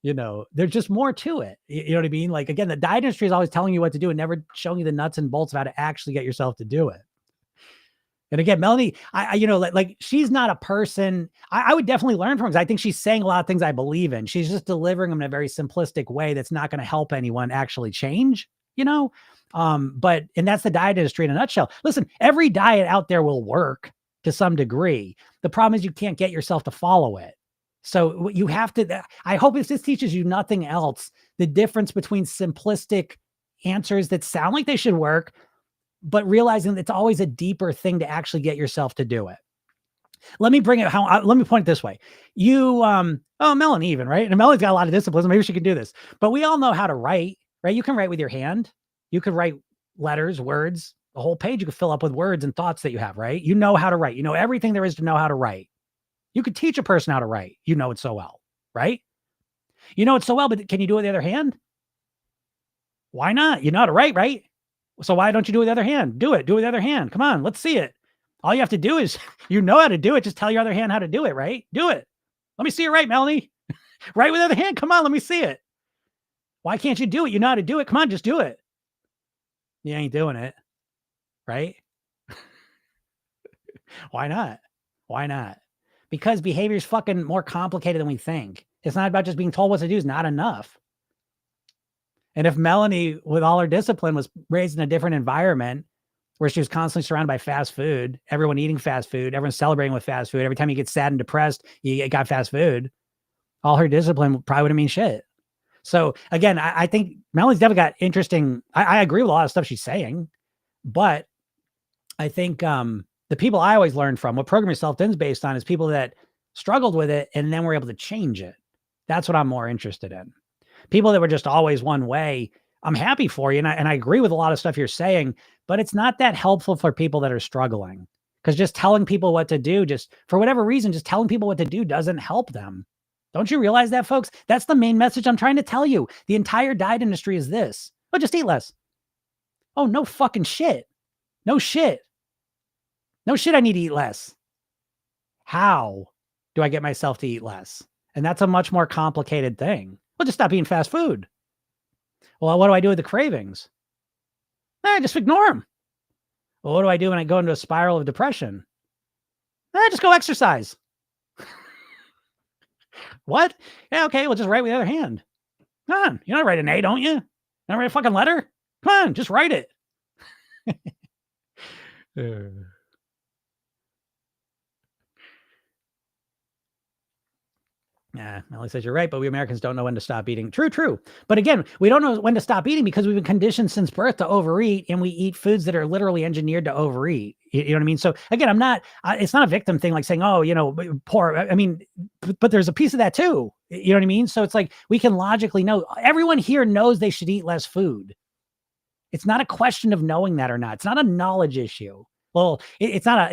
you know, there's just more to it. You know what I mean? Like, again, the diet industry is always telling you what to do and never showing you the nuts and bolts of how to actually get yourself to do it. And again, Melanie, I you know, like she's not a person I would definitely learn from because I think she's saying a lot of things I believe in. She's just delivering them in a very simplistic way that's not going to help anyone actually change, you know? And that's the diet industry in a nutshell. Listen, every diet out there will work to some degree. The problem is you can't get yourself to follow it. So you have to, I hope if this teaches you nothing else, the difference between simplistic answers that sound like they should work, but realizing that it's always a deeper thing to actually get yourself to do it. Let me bring it let me point it this way. You, Melanie even, right? And Melanie's got a lot of discipline, so maybe she can do this, but we all know how to write, right? You can write with your hand. You could write letters, words, a whole page you could fill up with words and thoughts that you have, right? You know how to write. You know everything there is to know how to write. You could teach a person how to write. You know it so well, right? You know it so well, but can you do it with the other hand? Why not? You know how to write, right? So why don't you do it with the other hand? Do it. Do it with the other hand. Come on, let's see it. All you have to do is, you know how to do it. Just tell your other hand how to do it, right? Do it. Let me see it right, Melanie. Write with the other hand. Come on, let me see it. Why can't you do it? You know how to do it. Come on, just do it. You ain't doing it, right? Why not? Why not? Because behavior is fucking more complicated than we think. It's not about just being told what to do is not enough. And if Melanie, with all her discipline, was raised in a different environment where she was constantly surrounded by fast food, everyone eating fast food, everyone celebrating with fast food, every time you get sad and depressed, you got fast food, all her discipline probably wouldn't mean shit. So again, I think Melanie's definitely got interesting. I agree with a lot of stuff she's saying, but I think the people I always learn from, what Program Yourself Thin's based on, is people that struggled with it and then were able to change it. That's what I'm more interested in. People that were just always one way. I'm happy for you, and I agree with a lot of stuff you're saying, but it's not that helpful for people that are struggling, because just telling people what to do, just for whatever reason, just telling people what to do doesn't help them. Don't you realize that, folks? That's the main message I'm trying to tell you. The entire diet industry is this. Oh, just eat less. Oh, no fucking shit. No shit. No shit, I need to eat less. How do I get myself to eat less? And that's a much more complicated thing. Well, just stop eating fast food. Well, what do I do with the cravings? Just ignore them. Well, what do I do when I go into a spiral of depression? Just go exercise. What? Yeah, okay, well, just write with the other hand. Come on, you know how to write an A, don't you? Not write a fucking letter? Come on, just write it. Yeah, Melanie says you're right, but we Americans don't know when to stop eating. True. But again, we don't know when to stop eating because we've been conditioned since birth to overeat, and we eat foods that are literally engineered to overeat. You know what I mean? So again, it's not a victim thing like saying, oh, you know, poor. I mean, but there's a piece of that too. You know what I mean? So it's like we can logically know. Everyone here knows they should eat less food. It's not a question of knowing that or not. It's not a knowledge issue. Well, it's not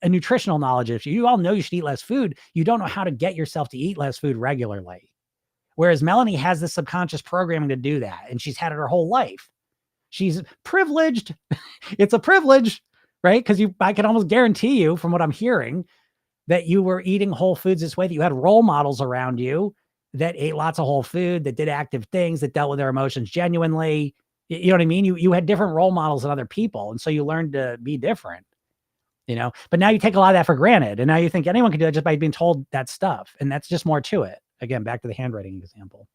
a nutritional knowledge issue. You all know you should eat less food. You don't know how to get yourself to eat less food regularly. Whereas Melanie has this subconscious programming to do that, and she's had it her whole life. She's privileged. It's a privilege, right? Because I can almost guarantee you, from what I'm hearing, that you were eating whole foods this way, that you had role models around you that ate lots of whole food, that did active things, that dealt with their emotions genuinely. You know what I mean? You had different role models than other people. And so you learned to be different, you know, but now you take a lot of that for granted. And now you think anyone can do it just by being told that stuff. And that's just more to it. Again, back to the handwriting example.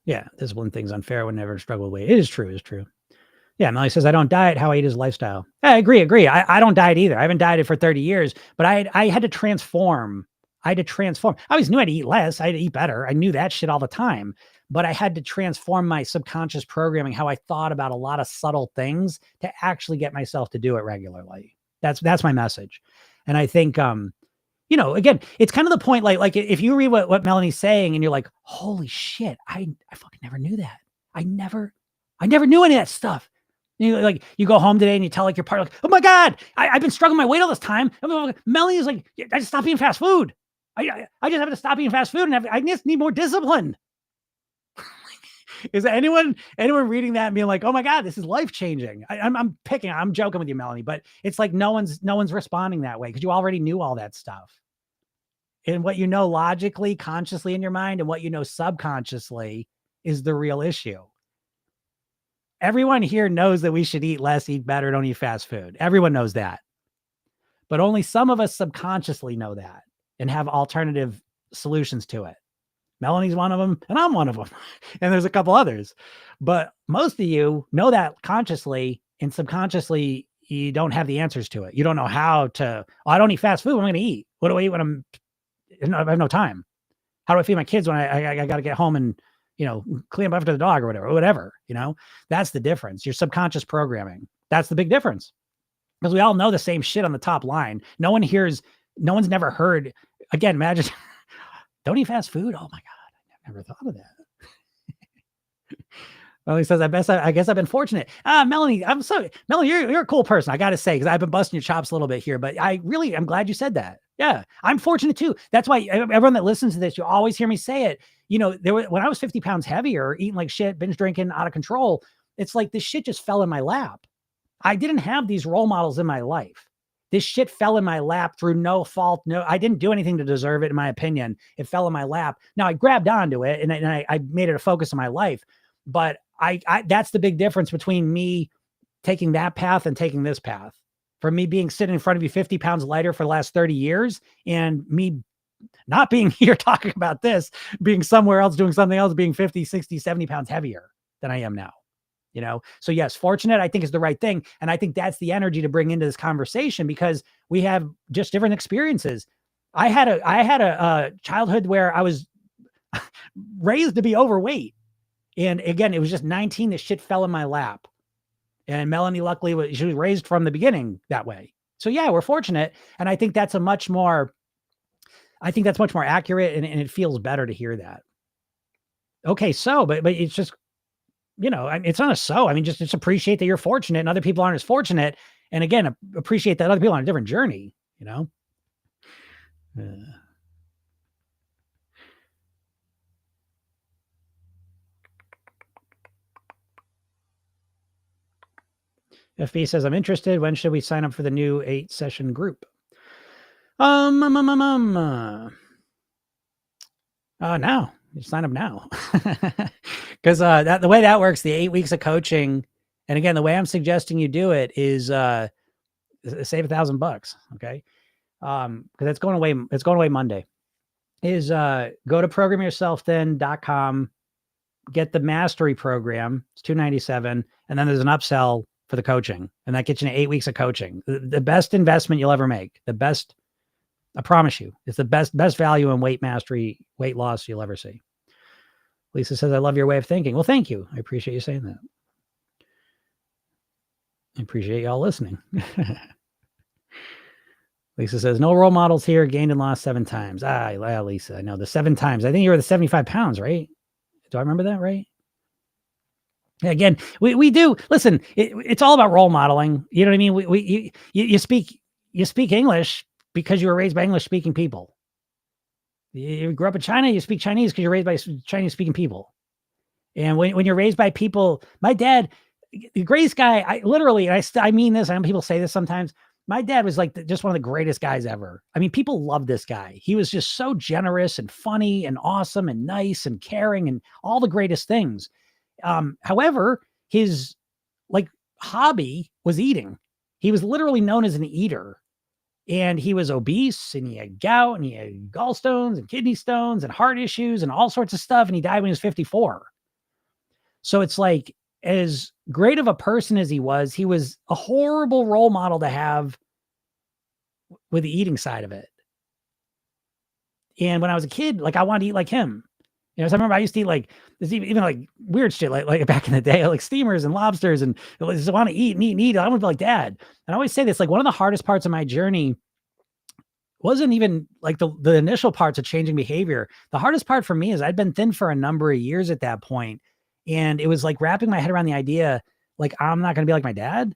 Yeah, discipline thing's unfair. I would never struggle with weight. It is true. It's true. Yeah, Melanie says, I don't diet. How I eat is lifestyle. Yeah, I agree. I don't diet either. I haven't dieted for 30 years, but I had to transform. I had to transform. I always knew I had to eat less. I had to eat better. I knew that shit all the time, but I had to transform my subconscious programming, how I thought about a lot of subtle things to actually get myself to do it regularly. That's my message. And I think, again, it's kind of the point, like if you read what Melanie's saying and you're like, holy shit, I fucking never knew that. I never knew any of that stuff. Like you go home today and you tell like your partner, like, oh my God, I've been struggling my weight all this time. Melanie is like, I just stopped eating fast food. I just have to stop eating fast food and I just need more discipline. Is anyone reading that and being like, oh my God, this is life changing? I'm joking with you, Melanie, but it's like no one's responding that way because you already knew all that stuff. And what you know logically, consciously in your mind, and what you know subconsciously is the real issue. Everyone here knows that we should eat less, eat better, don't eat fast food. Everyone knows that. But only some of us subconsciously know that and have alternative solutions to it. Melanie's one of them, and I'm one of them. And there's a couple others. But most of you know that consciously, and subconsciously, you don't have the answers to it. You don't know how to, I don't eat fast food. What am I going to eat? What do I eat when I have no time? How do I feed my kids when I got to get home and, clean up after the dog or whatever, that's the difference. Your subconscious programming. That's the big difference. Because we all know the same shit on the top line. No one's never heard, again, imagine, don't eat fast food. Oh my God. I never thought of that. Melanie says, I guess I've been fortunate. Melanie, Melanie, you're a cool person. I got to say, because I've been busting your chops a little bit here, but I'm glad you said that. Yeah, I'm fortunate too. That's why everyone that listens to this, you always hear me say it. When I was 50 pounds heavier, eating like shit, binge drinking, out of control, it's like this shit just fell in my lap. I didn't have these role models in my life. This shit fell in my lap through no fault. No, I didn't do anything to deserve it, in my opinion. It fell in my lap. Now I grabbed onto it and I made it a focus of my life. But that's the big difference between me taking that path and taking this path. For me being sitting in front of you 50 pounds lighter for the last 30 years and me not being here talking about this, being somewhere else, doing something else, being 50, 60, 70 pounds heavier than I am now. So yes, fortunate, I think, is the right thing. And I think that's the energy to bring into this conversation because we have just different experiences. I had a childhood where I was raised to be overweight. And again, it was just 19, this shit fell in my lap. And Melanie, luckily, she was raised from the beginning that way. So yeah, we're fortunate. And I think that's much more accurate and it feels better to hear that. Okay. So, but it's just, it's not a so. I mean, just appreciate that you're fortunate and other people aren't as fortunate. And again, appreciate that other people are on a different journey, FB says, I'm interested. When should we sign up for the new 8-session group? Now. You sign up now. Because the way that works, the 8 weeks of coaching, and again, the way I'm suggesting you do it is save $1,000. Okay. Because it's going away Monday. Is go to programyourselfthin.com, get the mastery program. It's $297, and then there's an upsell for the coaching, and that gets you 8 weeks of coaching. The best investment you'll ever make. The best, I promise you, it's the best value in weight mastery, weight loss you'll ever see. Lisa says, I love your way of thinking. Well, thank you. I appreciate you saying that. I appreciate y'all listening. Lisa says, no role models here, gained and lost 7 times. Lisa, I know the 7 times. I think you were the 75 pounds, right? Do I remember that right? Again, we do. Listen, it's all about role modeling. You know what I mean? You speak English because you were raised by English speaking people. You grew up in China, you speak Chinese because you're raised by Chinese speaking people. And when you're raised by people, my dad, the greatest guy, I mean this, I know people say this sometimes. My dad was like just one of the greatest guys ever. I mean, people love this guy. He was just so generous and funny and awesome and nice and caring and all the greatest things. However, his hobby was eating. He was literally known as an eater, and he was obese, and he had gout, and he had gallstones and kidney stones and heart issues and all sorts of stuff. And he died when he was 54. So it's like, as great of a person as he was a horrible role model to have with the eating side of it. And when I was a kid, like, I wanted to eat like him. So I remember I used to eat like this, even like weird shit, like back in the day, like steamers and lobsters, and I just want to eat and eat and eat. I want to be like dad. And I always say this, like, one of the hardest parts of my journey wasn't even like the initial parts of changing behavior. The hardest part for me is I'd been thin for a number of years at that point, and it was like wrapping my head around the idea, like, I'm not going to be like my dad.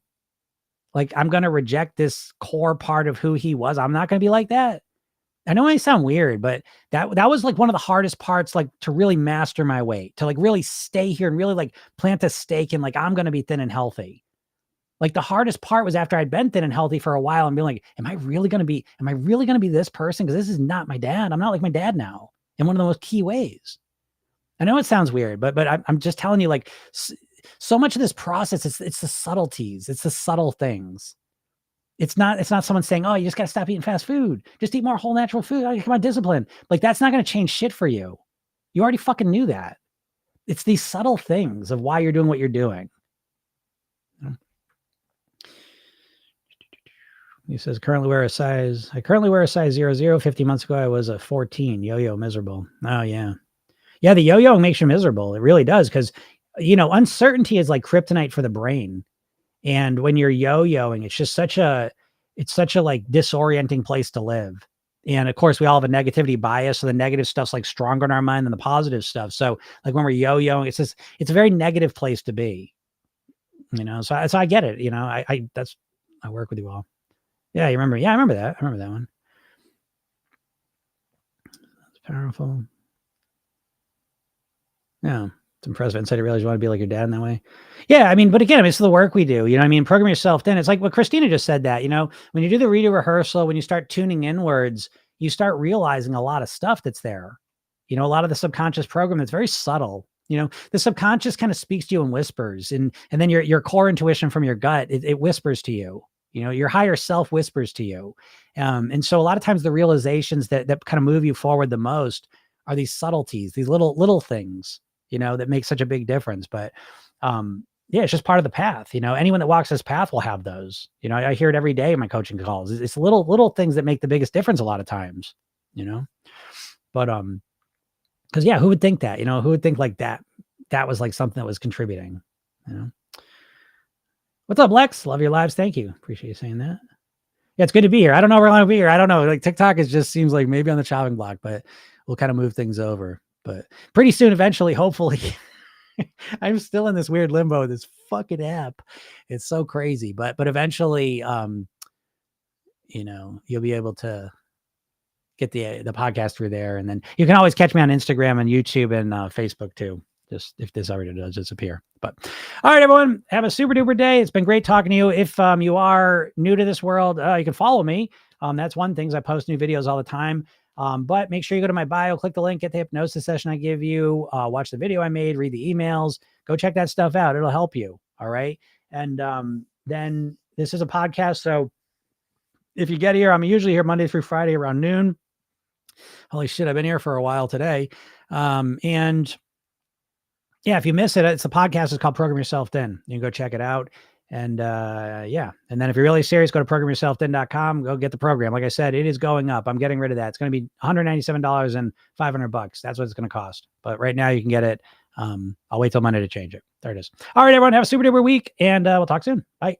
Like, I'm going to reject this core part of who he was. I'm not going to be like that. I know I sound weird, but that was like one of the hardest parts, like, to really master my weight, to like really stay here and really like plant a stake in, like, I'm going to be thin and healthy. Like, the hardest part was after I'd been thin and healthy for a while and being like, am I really going to be this person? Because this is not my dad. I'm not like my dad now in one of the most key ways. I know it sounds weird, but I'm just telling you, like, so much of this process, it's the subtleties. It's the subtle things. It's not someone saying, oh, you just got to stop eating fast food. Just eat more whole natural food. Oh, come on, discipline. Like, that's not going to change shit for you. You already fucking knew that. It's these subtle things of why you're doing what you're doing. He says, I currently wear a size 00. 50 months ago, I was a 14. Yo-yo, miserable. Oh, yeah. Yeah, the yo-yo makes you miserable. It really does. Because, uncertainty is like kryptonite for the brain. And when you're yo-yoing, it's such a like disorienting place to live. And of course, we all have a negativity bias. So the negative stuff's like stronger in our mind than the positive stuff. So like when we're yo-yoing, it's a very negative place to be, so I get it. I work with you all. Yeah. You remember? Yeah, I remember that. I remember that one. That's powerful. Yeah. It's impressive insight. I realize you want to be like your dad in that way. Yeah. I mean, but again, it's the work we do, program yourself thin. It's like what Christina just said, that, when you do the redo rehearsal, when you start tuning inwards, you start realizing a lot of stuff that's there, a lot of the subconscious program that's very subtle. The subconscious kind of speaks to you in whispers, and then your core intuition from your gut, it whispers to you. Your higher self whispers to you. And so a lot of times the realizations that kind of move you forward the most are these subtleties, these little things, that make such a big difference. But yeah, it's just part of the path. Anyone that walks this path will have those. I hear it every day in my coaching calls. It's little things that make the biggest difference a lot of times, but because yeah, who would think that? Who would think like that was like something that was contributing? What's up, Lex? Love your lives. Thank you. Appreciate you saying that. Yeah, it's good to be here. I don't know where I'm going to be here. I don't know. Like, TikTok just seems like maybe on the chopping block, but we'll kind of move things over. But pretty soon, eventually, hopefully. I'm still in this weird limbo with this fucking app. It's so crazy. But eventually, you'll be able to get the podcast through there. And then you can always catch me on Instagram and YouTube and Facebook too, just if this already does disappear. But all right, everyone, have a super duper day. It's been great talking to you. If you are new to this world, you can follow me. That's one thing. I post new videos all the time. But make sure you go to my bio, click the link, get the hypnosis session I give you, watch the video I made, read the emails, go check that stuff out. It'll help you. All right. And then this is a podcast. So if you get here, I'm usually here Monday through Friday around noon. Holy shit, I've been here for a while today. And yeah, if you miss it, it's a podcast. It's called Program Yourself Thin. You can go check it out. And yeah. And then if you're really serious, go to programyourselfthin.com, go get the program. Like I said, it is going up. I'm getting rid of that. It's going to be $197 and $500. That's what it's going to cost. But right now you can get it. I'll wait till Monday to change it. There it is. All right, everyone, have a super duper week, and we'll talk soon. Bye.